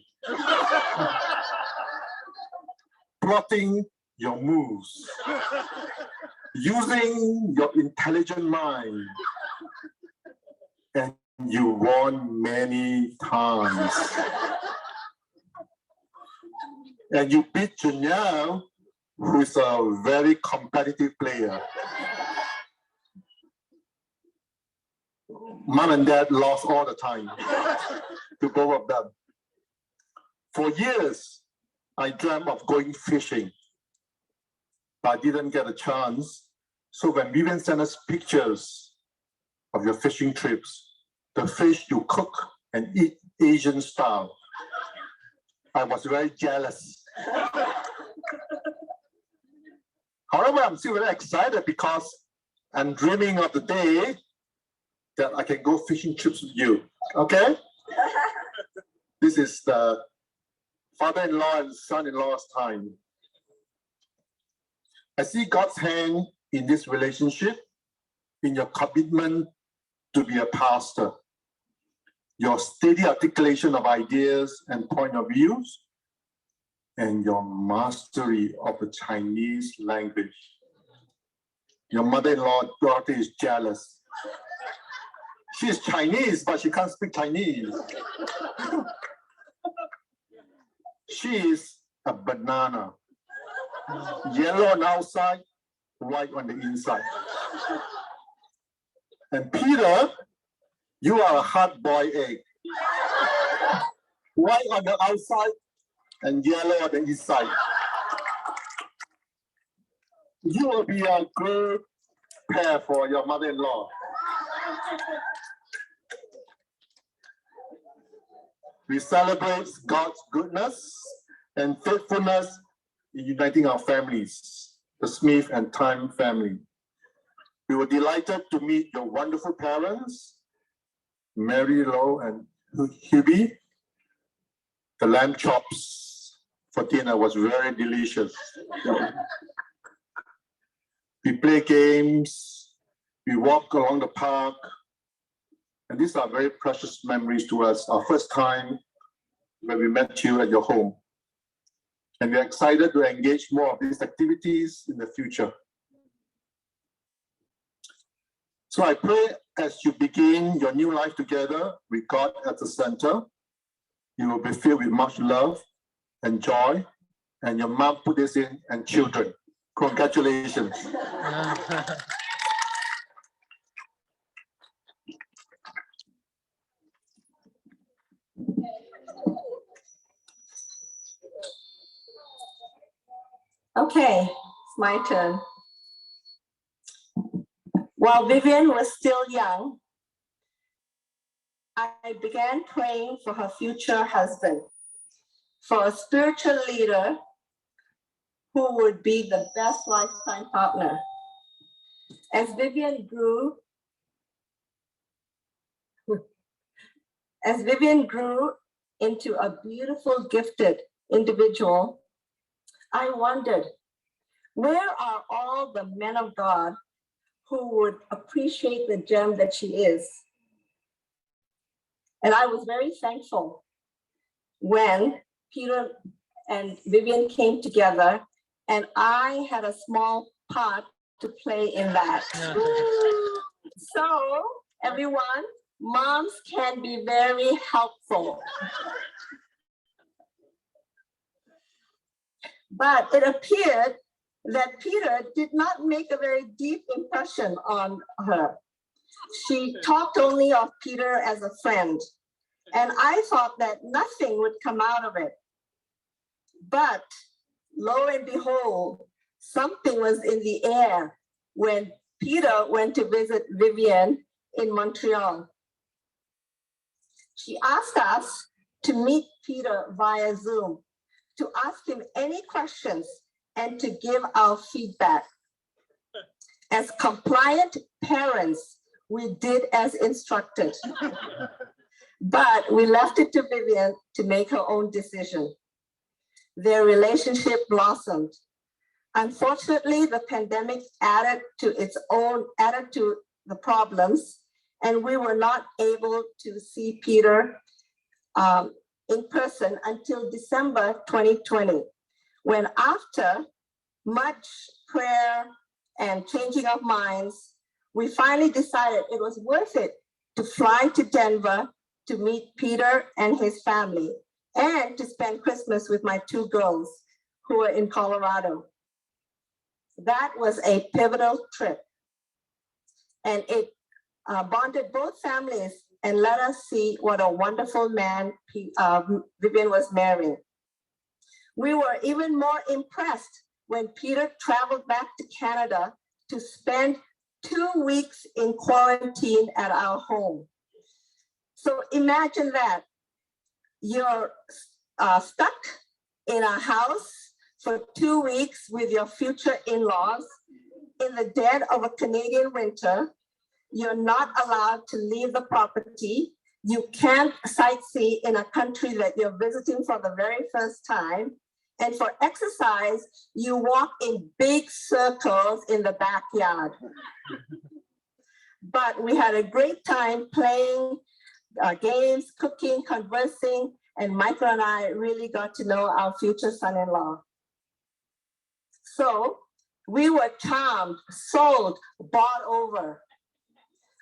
[SPEAKER 12] Plotting your moves, using your intelligent mind, and you won many times. And you beat Junior, who is a very competitive player. Mom and Dad lost all the time to both of them. For years, I dreamt of going fishing, but I didn't get a chance. So when Vivian sent us pictures of your fishing trips, the fish you cook and eat Asian style, I was very jealous. However, I'm still very excited because I'm dreaming of the day that I can go fishing trips with you, okay? This is the father-in-law and son-in-law's time. I see God's hand in this relationship, in your commitment to be a pastor, your steady articulation of ideas and point of views, and your mastery of the Chinese language. Your mother-in-law, Dorothy, is jealous. She's Chinese, but she can't speak Chinese. She is a banana, yellow on the outside, white on the inside. And Peter, you are a hard-boiled egg, white on the outside and yellow on the inside. You will be a good pair for your mother-in-law. We celebrate God's goodness and faithfulness in uniting our families, the Smith and Time family. We were delighted to meet your wonderful parents, Mary Lowe and Hubie. The lamb chops for dinner was very delicious. We play games, we walk along the park, and these are very precious memories to us, our first time when we met you at your home. And we're excited to engage more of these activities in the future. So I pray as you begin your new life together with God at the center, you will be filled with much love and joy, and your mom put this in, and children. Congratulations.
[SPEAKER 13] Okay, it's my turn. While Vivian was still young, I began praying for her future husband, for a spiritual leader who would be the best lifetime partner. As Vivian grew into a beautiful, gifted individual, I wondered, where are all the men of God who would appreciate the gem that she is? And I was very thankful when Peter and Vivian came together and I had a small part to play in that. So, everyone, moms can be very helpful. But it appeared that Peter did not make a very deep impression on her. She talked only of Peter as a friend, and I thought that nothing would come out of it. But lo and behold, something was in the air when Peter went to visit Vivian in Montreal. She asked us to meet Peter via Zoom, to ask him any questions and to give our feedback. As compliant parents, we did as instructed, but we left it to Vivian to make her own decision. Their relationship blossomed. Unfortunately, the pandemic added to the problems, and we were not able to see Peter in person until December 2020, when after much prayer and changing of minds, we finally decided it was worth it to fly to Denver to meet Peter and his family and to spend Christmas with my two girls who are in Colorado. That was a pivotal trip, and it bonded both families and let us see what a wonderful man Vivian was marrying. We were even more impressed when Peter traveled back to Canada to spend 2 weeks in quarantine at our home. So imagine that. You're stuck in a house for 2 weeks with your future in-laws in the dead of a Canadian winter. You're not allowed to leave the property. You can't sightsee in a country that you're visiting for the very first time. And for exercise, you walk in big circles in the backyard. But we had a great time playing games, cooking, conversing, and Michael and I really got to know our future son-in-law. So we were charmed, sold, bought over.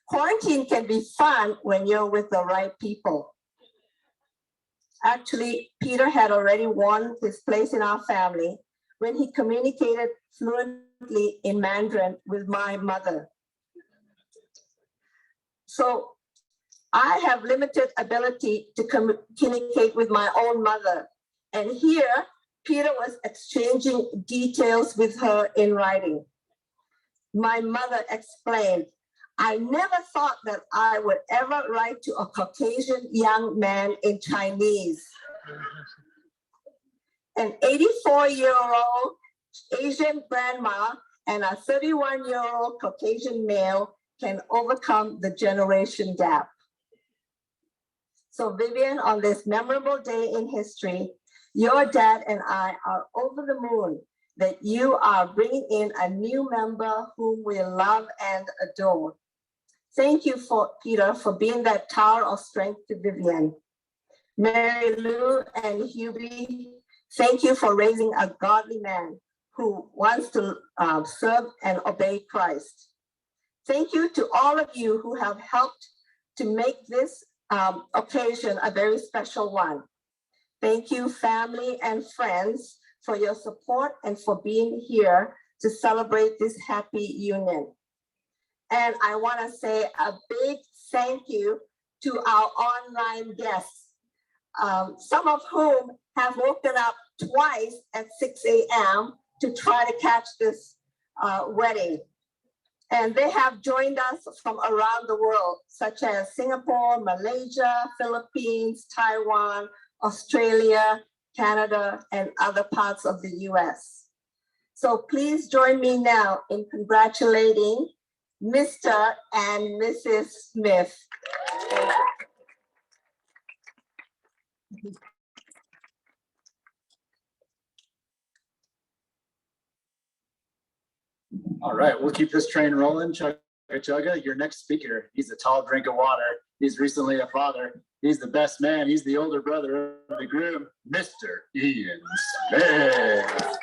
[SPEAKER 13] Quarantine can be fun when you're with the right people. Actually, Peter had already won his place in our family when he communicated fluently in Mandarin with my mother. So I have limited ability to communicate with my own mother. And here, Peter was exchanging details with her in writing. My mother explained, "I never thought that I would ever write to a Caucasian young man in Chinese. An 84-year-old Asian grandma and a 31-year-old Caucasian male can overcome the generation gap." So Vivian, on this memorable day in history, your dad and I are over the moon that you are bringing in a new member whom we love and adore. Thank you, Peter, for being that tower of strength to Vivian. Mary Lou and Hubie, thank you for raising a godly man who wants to serve and obey Christ. Thank you to all of you who have helped to make this occasion a very special one. Thank you, family and friends, for your support and for being here to celebrate this happy union. And I want to say a big thank you to our online guests, some of whom have woken up twice at 6 a.m. to try to catch this wedding. And they have joined us from around the world, such as Singapore, Malaysia, Philippines, Taiwan, Australia, Canada, and other parts of the US. So please join me now in congratulating Mr. and Mrs. Smith.
[SPEAKER 8] All right, we'll keep this train rolling. Chugga chugga, your next speaker, he's a tall drink of water. He's recently a father. He's the best man. He's the older brother of the groom, Mr. Ian Smith.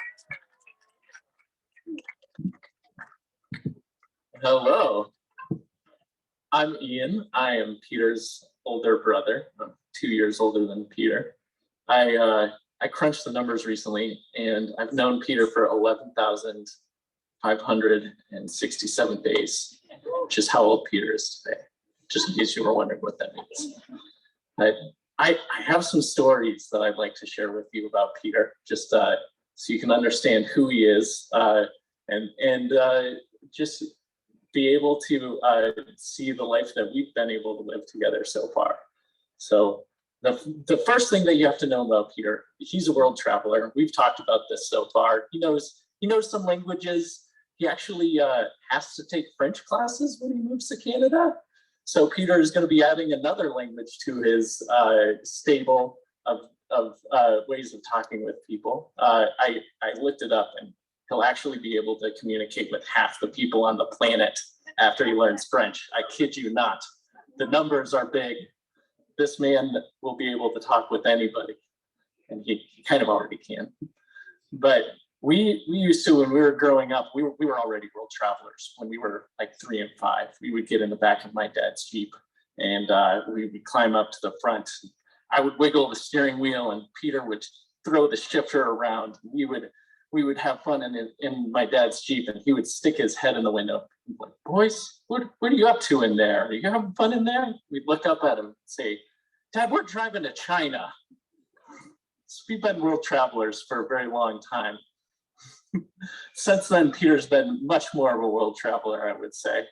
[SPEAKER 14] Hello, I'm Ian. I am Peter's older brother. I'm 2 years older than Peter. I crunched the numbers recently, and I've known Peter for 11,567 days, which is how old Peter is today, just in case you were wondering what that means. I have some stories that I'd like to share with you about Peter, just so you can understand who he is, and just be able to see the life that we've been able to live together so far. So the first thing that you have to know about Peter, he's a world traveler. We've talked about this so far. He knows some languages. He actually has to take French classes when he moves to Canada. So Peter is going to be adding another language to his stable of ways of talking with people. I looked it up, and he'll actually be able to communicate with half the people on the planet after he learns French. I kid you not. The numbers are big. This man will be able to talk with anybody, and he kind of already can. But we used to, when we were growing up, we were already world travelers. When we were like 3 and 5, we would get in the back of my dad's Jeep, and we would climb up to the front. I would wiggle the steering wheel, and Peter would throw the shifter around. We would have fun in my dad's Jeep, and he would stick his head in the window. He'd be like, boys, what are you up to in there? Are you having fun in there? We'd look up at him and say, Dad, we're driving to China. So we've been world travelers for a very long time. Since then, Peter's been much more of a world traveler, I would say.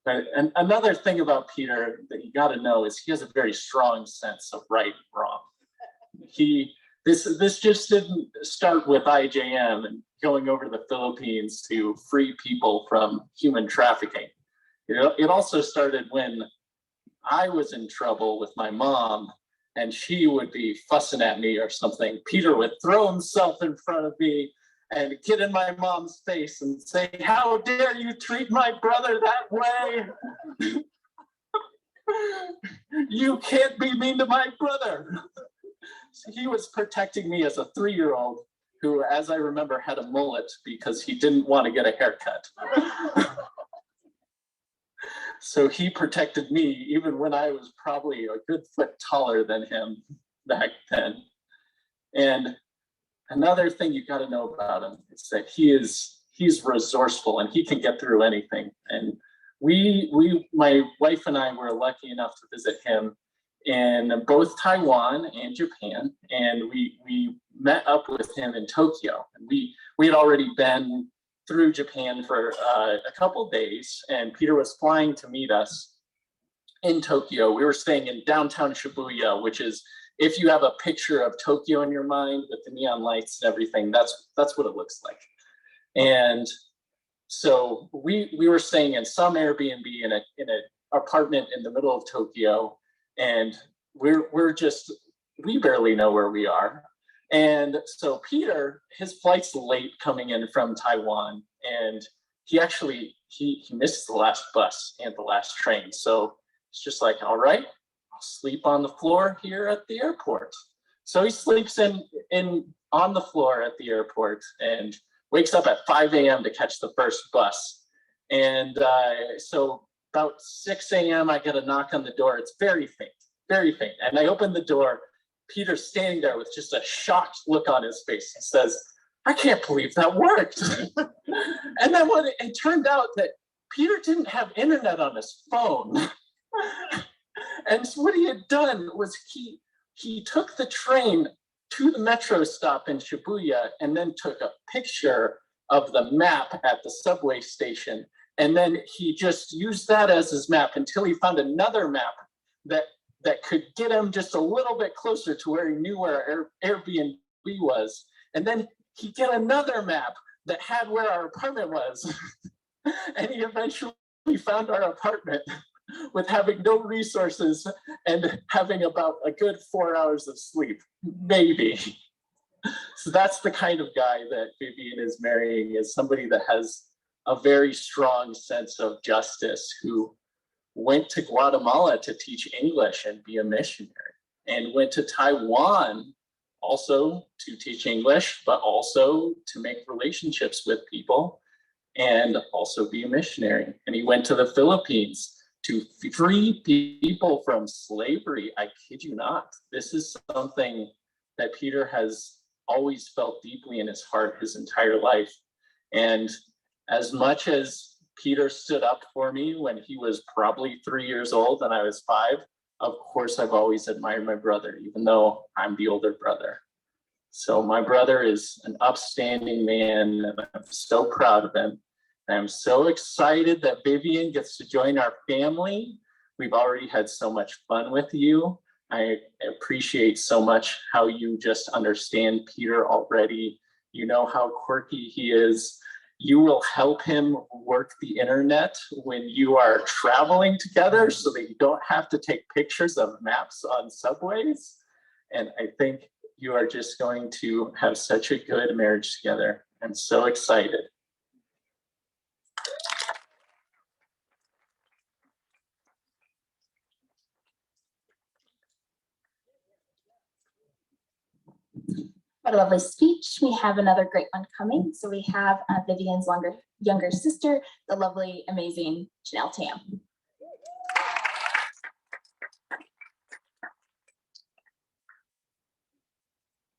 [SPEAKER 14] And another thing about Peter that you got to know is he has a very strong sense of right and wrong. This just didn't start with IJM and going over to the Philippines to free people from human trafficking. It also started when I was in trouble with my mom, and she would be fussing at me or something. Peter would throw himself in front of me and get in my mom's face and say, how dare you treat my brother that way? You can't be mean to my brother. So he was protecting me as a 3-year-old who, as I remember, had a mullet because he didn't want to get a haircut. So he protected me even when I was probably a good foot taller than him back then. And another thing you got to know about him is that he's resourceful and he can get through anything. And my wife and I were lucky enough to visit him in both Taiwan and Japan, and we met up with him in Tokyo. And we had already been through Japan for a couple days, and Peter was flying to meet us in Tokyo. We were staying in downtown Shibuya, which is, if you have a picture of Tokyo in your mind with the neon lights and everything, that's what it looks like. And so we were staying in some Airbnb in an apartment in the middle of Tokyo, and we barely know where we are. And so Peter, his flight's late coming in from Taiwan, and he missed the last bus and the last train. So it's just like, all right, I'll sleep on the floor here at the airport. So he sleeps on the floor at the airport and wakes up at 5 a.m. to catch the first bus. And so about 6 a.m., I get a knock on the door. It's very faint. And I open the door. Peter's standing there with just a shocked look on his face. He says, I can't believe that worked. And then it turned out that Peter didn't have internet on his phone. And so what he had done was he took the train to the metro stop in Shibuya and then took a picture of the map at the subway station. And then he just used that as his map until he found another map that could get him just a little bit closer to where he knew where Airbnb was. And then he get another map that had where our apartment was. And he eventually found our apartment with having no resources and having about a good 4 hours of sleep, maybe. So that's the kind of guy that Vivian is marrying, is somebody that has a very strong sense of justice, who went to Guatemala to teach English and be a missionary, and went to Taiwan also to teach English, but also to make relationships with people. and also be a missionary. And he went to the Philippines to free people from slavery. I kid you not. This is something that Peter has always felt deeply in his heart his entire life. And as much as Peter stood up for me when he was probably 3 years old and I was 5, of course, I've always admired my brother, even though I'm the older brother. So my brother is an upstanding man, and I'm so proud of him. And I'm so excited that Vivian gets to join our family. We've already had so much fun with you. I appreciate so much how you just understand Peter already. You know how quirky he is. You will help him work the internet when you are traveling together so that you don't have to take pictures of maps on subways. And I think you are just going to have such a good marriage together. I'm so excited.
[SPEAKER 11] What a lovely speech. We have another great one coming. So we have Vivian's younger sister, the lovely, amazing Janelle Tam.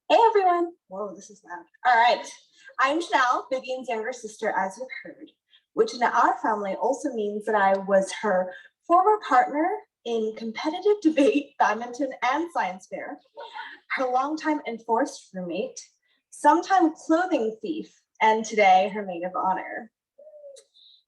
[SPEAKER 11] Hey everyone. Whoa, this is loud. All right. I'm Janelle, Vivian's younger sister, as you've heard, which in our family also means that I was her former partner in competitive debate, badminton, and science fair, her longtime enforced roommate, sometime clothing thief, and today her maid of honor.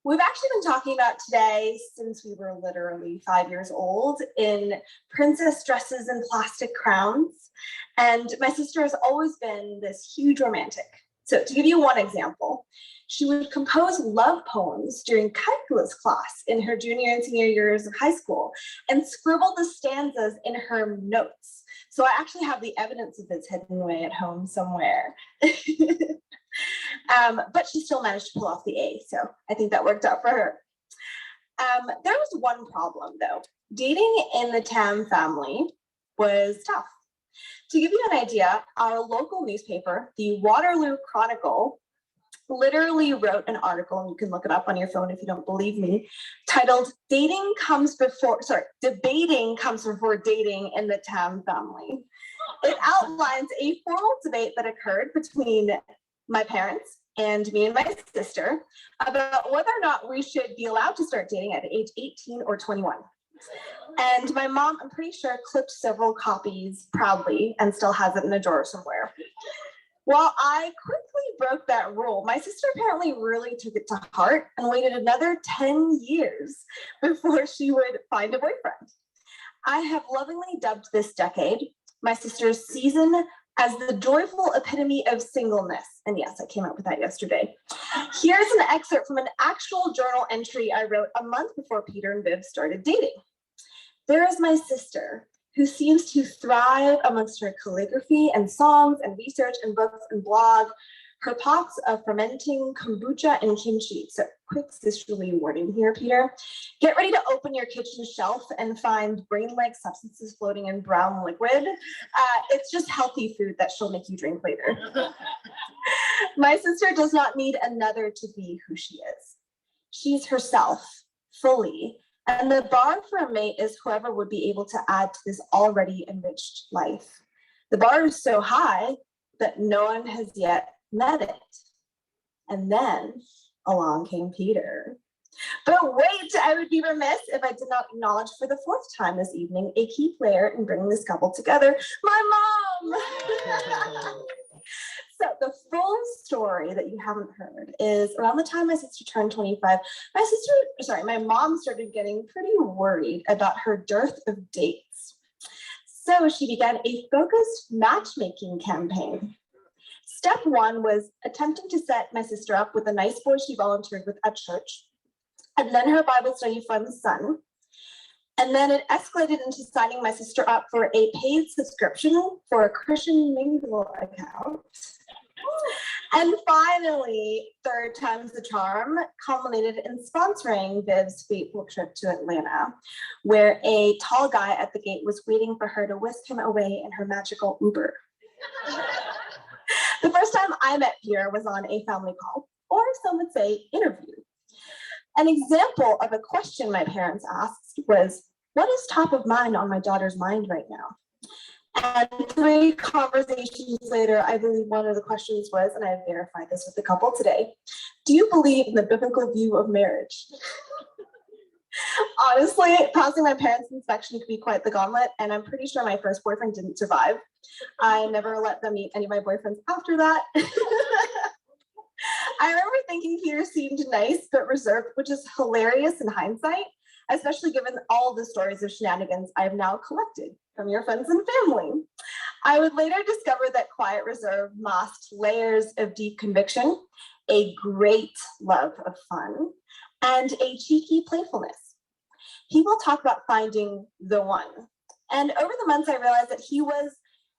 [SPEAKER 11] We've actually been talking about today since we were literally 5 years old in princess dresses and plastic crowns. And my sister has always been this huge romantic. So to give you one example, she would compose love poems during calculus class in her junior and senior years of high school and scribble the stanzas in her notes. So I actually have the evidence of this hidden away at home somewhere. But she still managed to pull off the A, so I think that worked out for her. There was one problem though. Dating in the Tam family was tough. To give you an idea, our local newspaper, the Waterloo Chronicle, literally wrote an article, and you can look it up on your phone if you don't believe me, titled Debating comes before dating in the Tam family. It outlines a formal debate that occurred between my parents and me and my sister about whether or not we should be allowed to start dating at age 18 or 21. And my mom, I'm pretty sure, clipped several copies proudly and still has it in a drawer somewhere. While I quickly broke that rule, my sister apparently really took it to heart and waited another 10 years before she would find a boyfriend. I have lovingly dubbed this decade my sister's season as the joyful epitome of singleness. And yes, I came up with that yesterday. Here's an excerpt from an actual journal entry I wrote a month before Peter and Viv started dating. There is my sister, who seems to thrive amongst her calligraphy and songs and research and books and blog, her pots of fermenting kombucha and kimchi. So quick sisterly warning here, Peter. Get ready to open your kitchen shelf and find brain-like substances floating in brown liquid. It's just healthy food that she'll make you drink later. My sister does not need another to be who she is. She's herself, fully. And the bar for a mate is whoever would be able to add to this already enriched life. The bar is so high that no one has yet met it. And then along came Peter. But wait, I would be remiss if I did not acknowledge for the fourth time this evening a key player in bringing this couple together, my mom. full story that you haven't heard is around the time my sister turned 25, my mom started getting pretty worried about her dearth of dates. So she began a focused matchmaking campaign. Step one was attempting to set my sister up with a nice boy she volunteered with at church, and then her Bible study friend's son. And then it escalated into signing my sister up for a paid subscription for a Christian Mingle account. And finally, third time's the charm, culminated in sponsoring Viv's fateful trip to Atlanta, where a tall guy at the gate was waiting for her to whisk him away in her magical Uber. The first time I met Peter was on a family call. or some would say interview. An example of a question my parents asked was, what is top of mind on my daughter's mind right now? And 3 conversations later, I believe one of the questions was, and I have verified this with the couple today, do you believe in the biblical view of marriage? Honestly, passing my parents' inspection could be quite the gauntlet, and I'm pretty sure my first boyfriend didn't survive. I never let them meet any of my boyfriends after that. I remember thinking Peter seemed nice but reserved, which is hilarious in hindsight, especially given all the stories of shenanigans I have now collected from your friends and family. I would later discover that quiet reserve masked layers of deep conviction, a great love of fun, and a cheeky playfulness. People talk about finding the one. And over the months, I realized that he was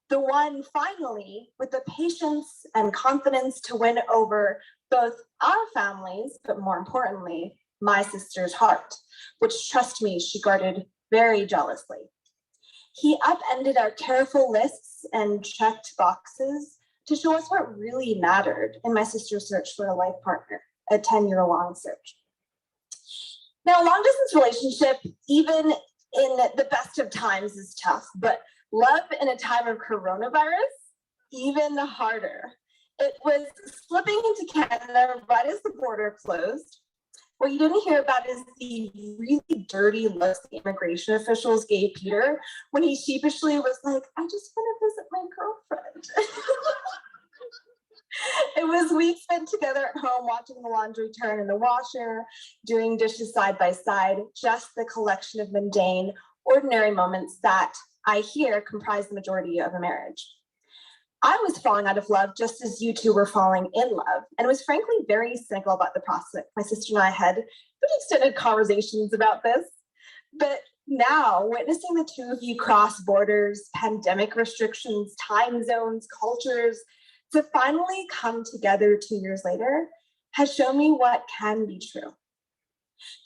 [SPEAKER 11] the one finally with the patience and confidence to win over both our families, but more importantly, my sister's heart, which, trust me, she guarded very jealously. He upended our careful lists and checked boxes to show us what really mattered in my sister's search for a life partner, a 10-year-long search. Now, long distance relationship, even in the best of times, is tough, but love in a time of coronavirus, even harder. It was slipping into Canada right as the border closed. What you didn't hear about is the really dirty looks the immigration officials gave Peter when he sheepishly was like, I just want to visit my girlfriend. It was weeks spent together at home, watching the laundry turn in the washer, doing dishes side by side, just the collection of mundane, ordinary moments that I hear comprise the majority of a marriage. I was falling out of love just as you two were falling in love, and was frankly very cynical about the prospect. My sister and I had pretty extended conversations about this, but now witnessing the two of you cross borders, pandemic restrictions, time zones, cultures, to finally come together 2 years later has shown me what can be true.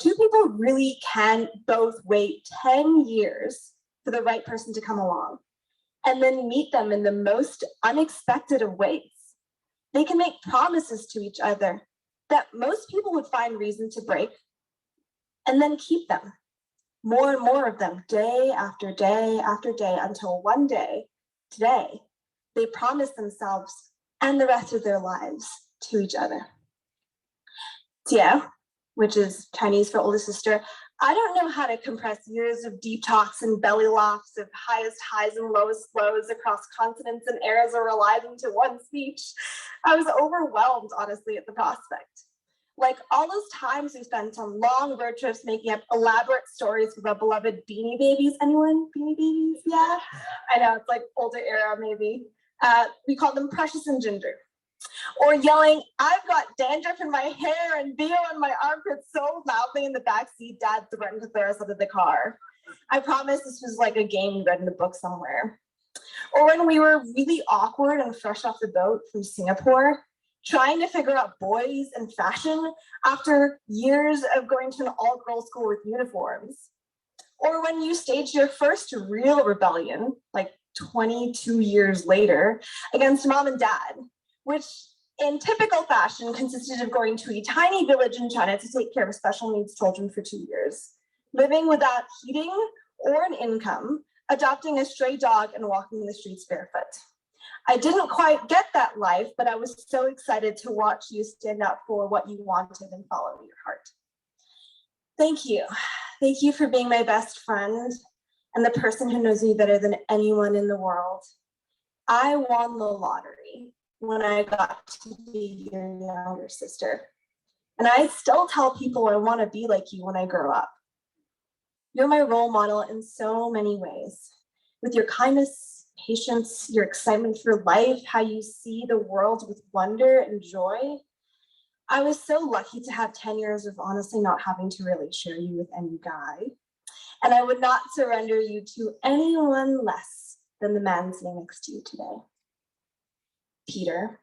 [SPEAKER 11] Two people really can both wait 10 years for the right person to come along and then meet them in the most unexpected of ways. They can make promises to each other that most people would find reason to break and then keep them, more and more of them, day after day after day, until one day, today, they promise themselves and the rest of their lives to each other. Jie, which is Chinese for older sister, I don't know how to compress years of deep talks and belly laughs, of highest highs and lowest lows across continents and eras or relies into one speech. I was overwhelmed, honestly, at the prospect. Like all those times we spent on long road trips making up elaborate stories with our beloved Beanie Babies. Anyone? Beanie Babies? Yeah? I know, it's like older era maybe. We called them Precious and Ginger. Or yelling, I've got dandruff in my hair and BO on my armpits so loudly in the backseat, Dad threatened to throw us out of the car. I promise this was like a game we read in a book somewhere. Or when we were really awkward and fresh off the boat from Singapore, trying to figure out boys and fashion after years of going to an all-girls school with uniforms. Or when you staged your first real rebellion, like 22 years later, against Mom and Dad, which in typical fashion consisted of going to a tiny village in China to take care of special needs children for 2 years, living without heating or an income, adopting a stray dog and walking the streets barefoot. I didn't quite get that life, but I was so excited to watch you stand up for what you wanted and follow your heart. Thank you. Thank you for being my best friend and the person who knows me better than anyone in the world. I won the lottery when I got to be your younger sister. And I still tell people I want to be like you when I grow up. You're my role model in so many ways, with your kindness, patience, your excitement for life, how you see the world with wonder and joy. I was so lucky to have 10 years of honestly not having to really share you with any guy. And I would not surrender you to anyone less than the man sitting next to you today. Peter,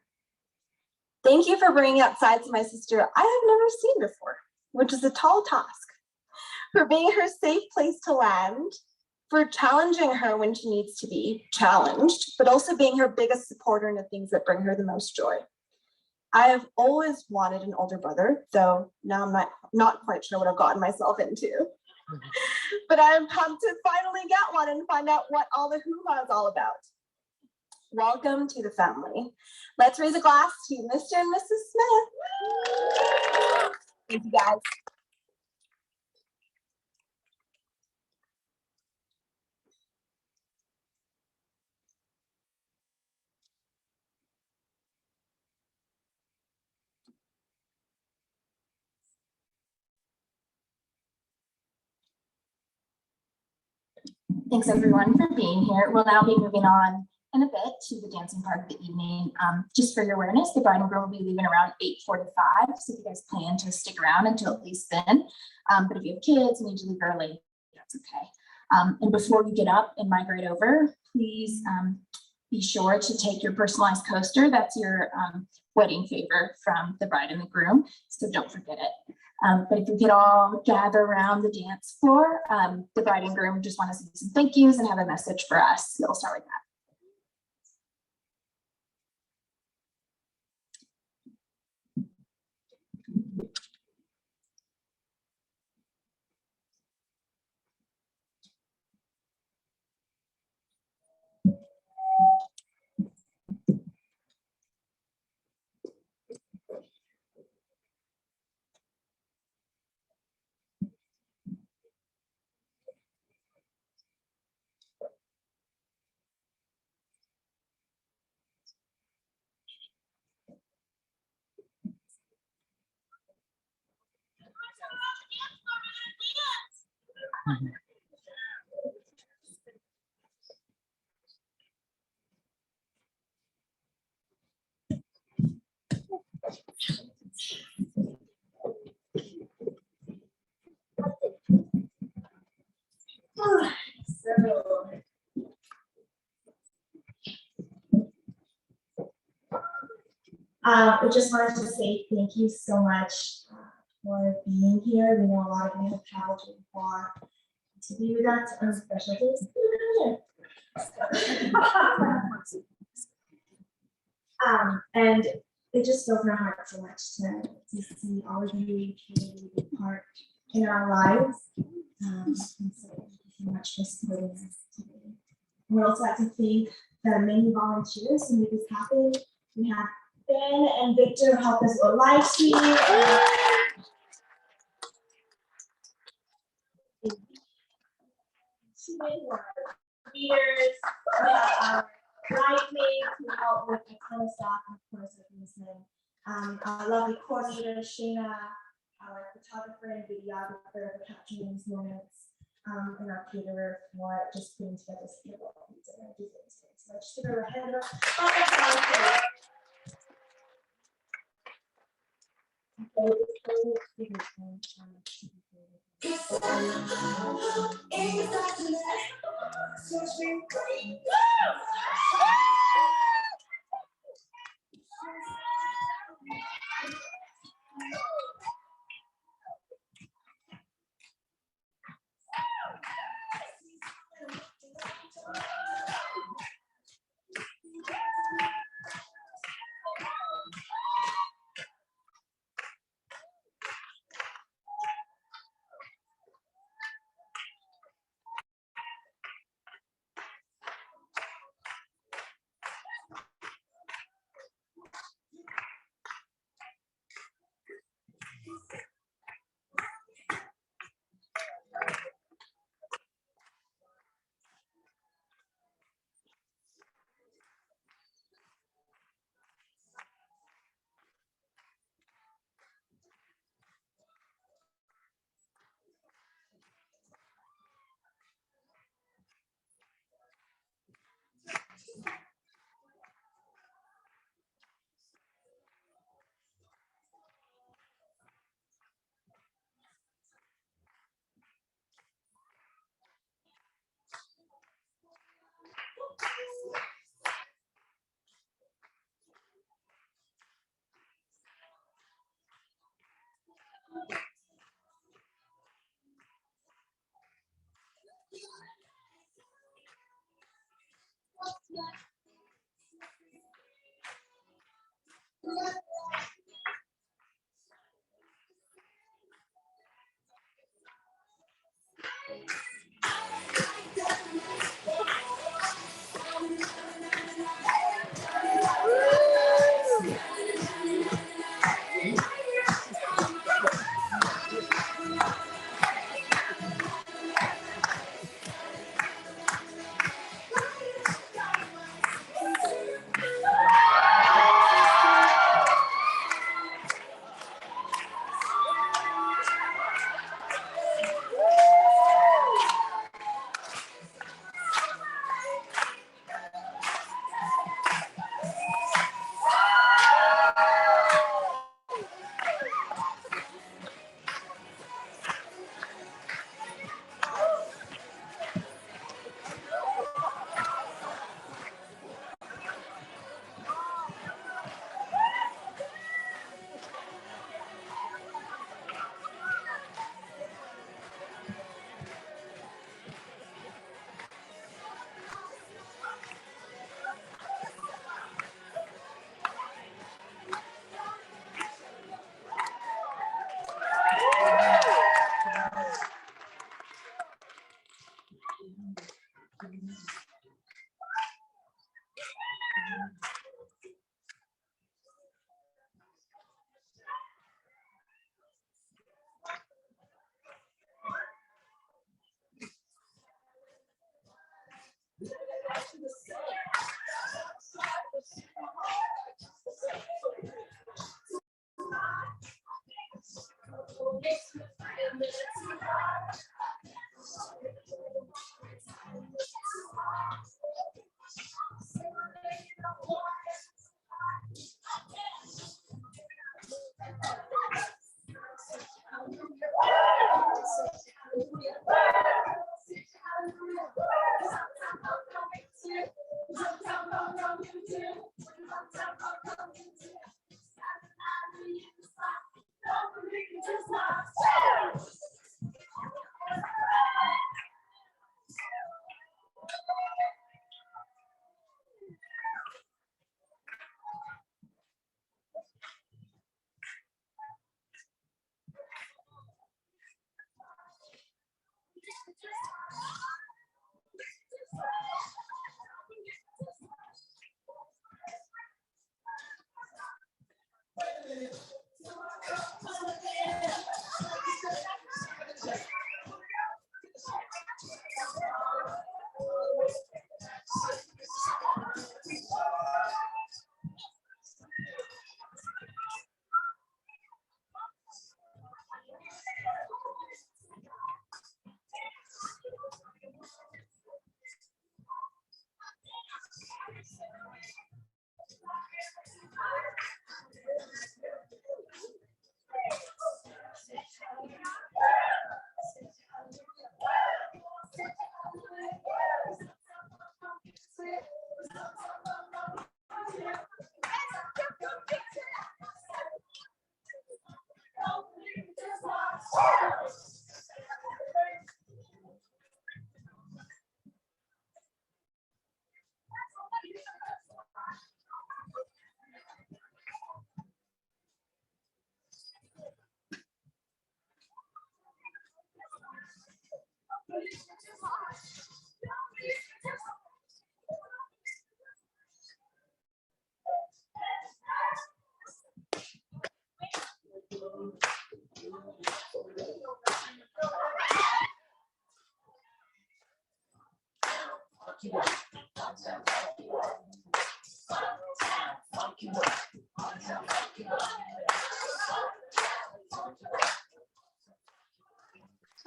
[SPEAKER 11] thank you for bringing out sides of my sister I have never seen before, which is a tall task, for being her safe place to land, for challenging her when she needs to be challenged, but also being her biggest supporter in the things that bring her the most joy. I have always wanted an older brother, though now I'm not quite sure what I've gotten myself into. But I am pumped to finally get one and find out what all the hoo-ha is all about. Welcome to the family. Let's raise a glass to Mr. and Mrs. Smith. Thank you, guys.
[SPEAKER 15] Thanks everyone for being here. We'll now be moving on in a bit to the dancing part of the evening. Just for your awareness, the bride and groom will be leaving around 8:45. So if you guys plan to stick around until at least then, but if you have kids and need to leave early, that's okay. And before you get up and migrate over, please be sure to take your personalized coaster. That's your wedding favor from the bride and the groom. So don't forget it. But if we could all gather around the dance floor, the bride and groom just want to say some thank yous and have a message for us. So we'll start with that.
[SPEAKER 16] I just wanted to say thank you so much for being here. We know a lot of you have traveled really far to be with us on special days. And it just fills my heart so much to see all of you really be part in our lives. And so thank you so much for supporting us today. We'd also like to thank the many volunteers who made this happen. We have Ben and Victor help us with live stream. Leaders, bridesmaids who help with a ton of stuff, and of course, our lovely coordinator, Shayna, our photographer and videographer for capturing these moments, and our caterer for just putting together this beautiful pizza and everything. So just give her a hand up.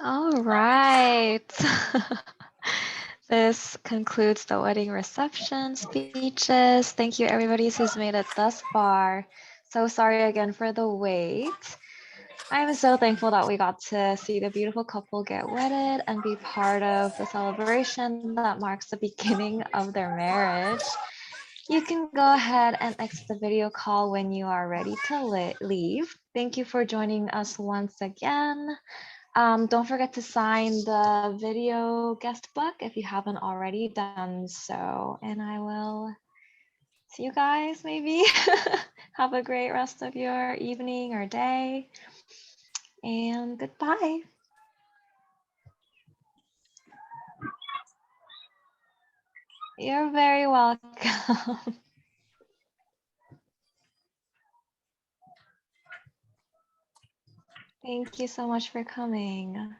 [SPEAKER 1] All right. This concludes the wedding reception speeches. Thank you everybody who's made it thus far. So sorry again for the wait. I'm so thankful that we got to see the beautiful couple get wedded and be part of the celebration that marks the beginning of their marriage. You can go ahead and exit the video call when you are ready to leave. Thank you for joining us once again. Don't forget to sign the video guest book if you haven't already done so. And I will see you guys maybe. Have a great rest of your evening or day. And goodbye. You're very welcome. Thank you so much for coming.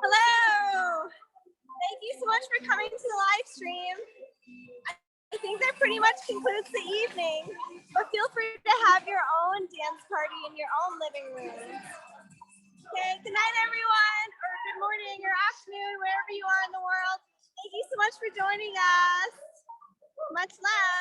[SPEAKER 7] Hello. Thank you so much for coming to the live stream. I think that pretty much concludes the evening, but feel free to have your own dance party in your own living room. Okay, good night everyone, or good morning or afternoon, wherever you are in the world. Thank you so much for joining us. Much love.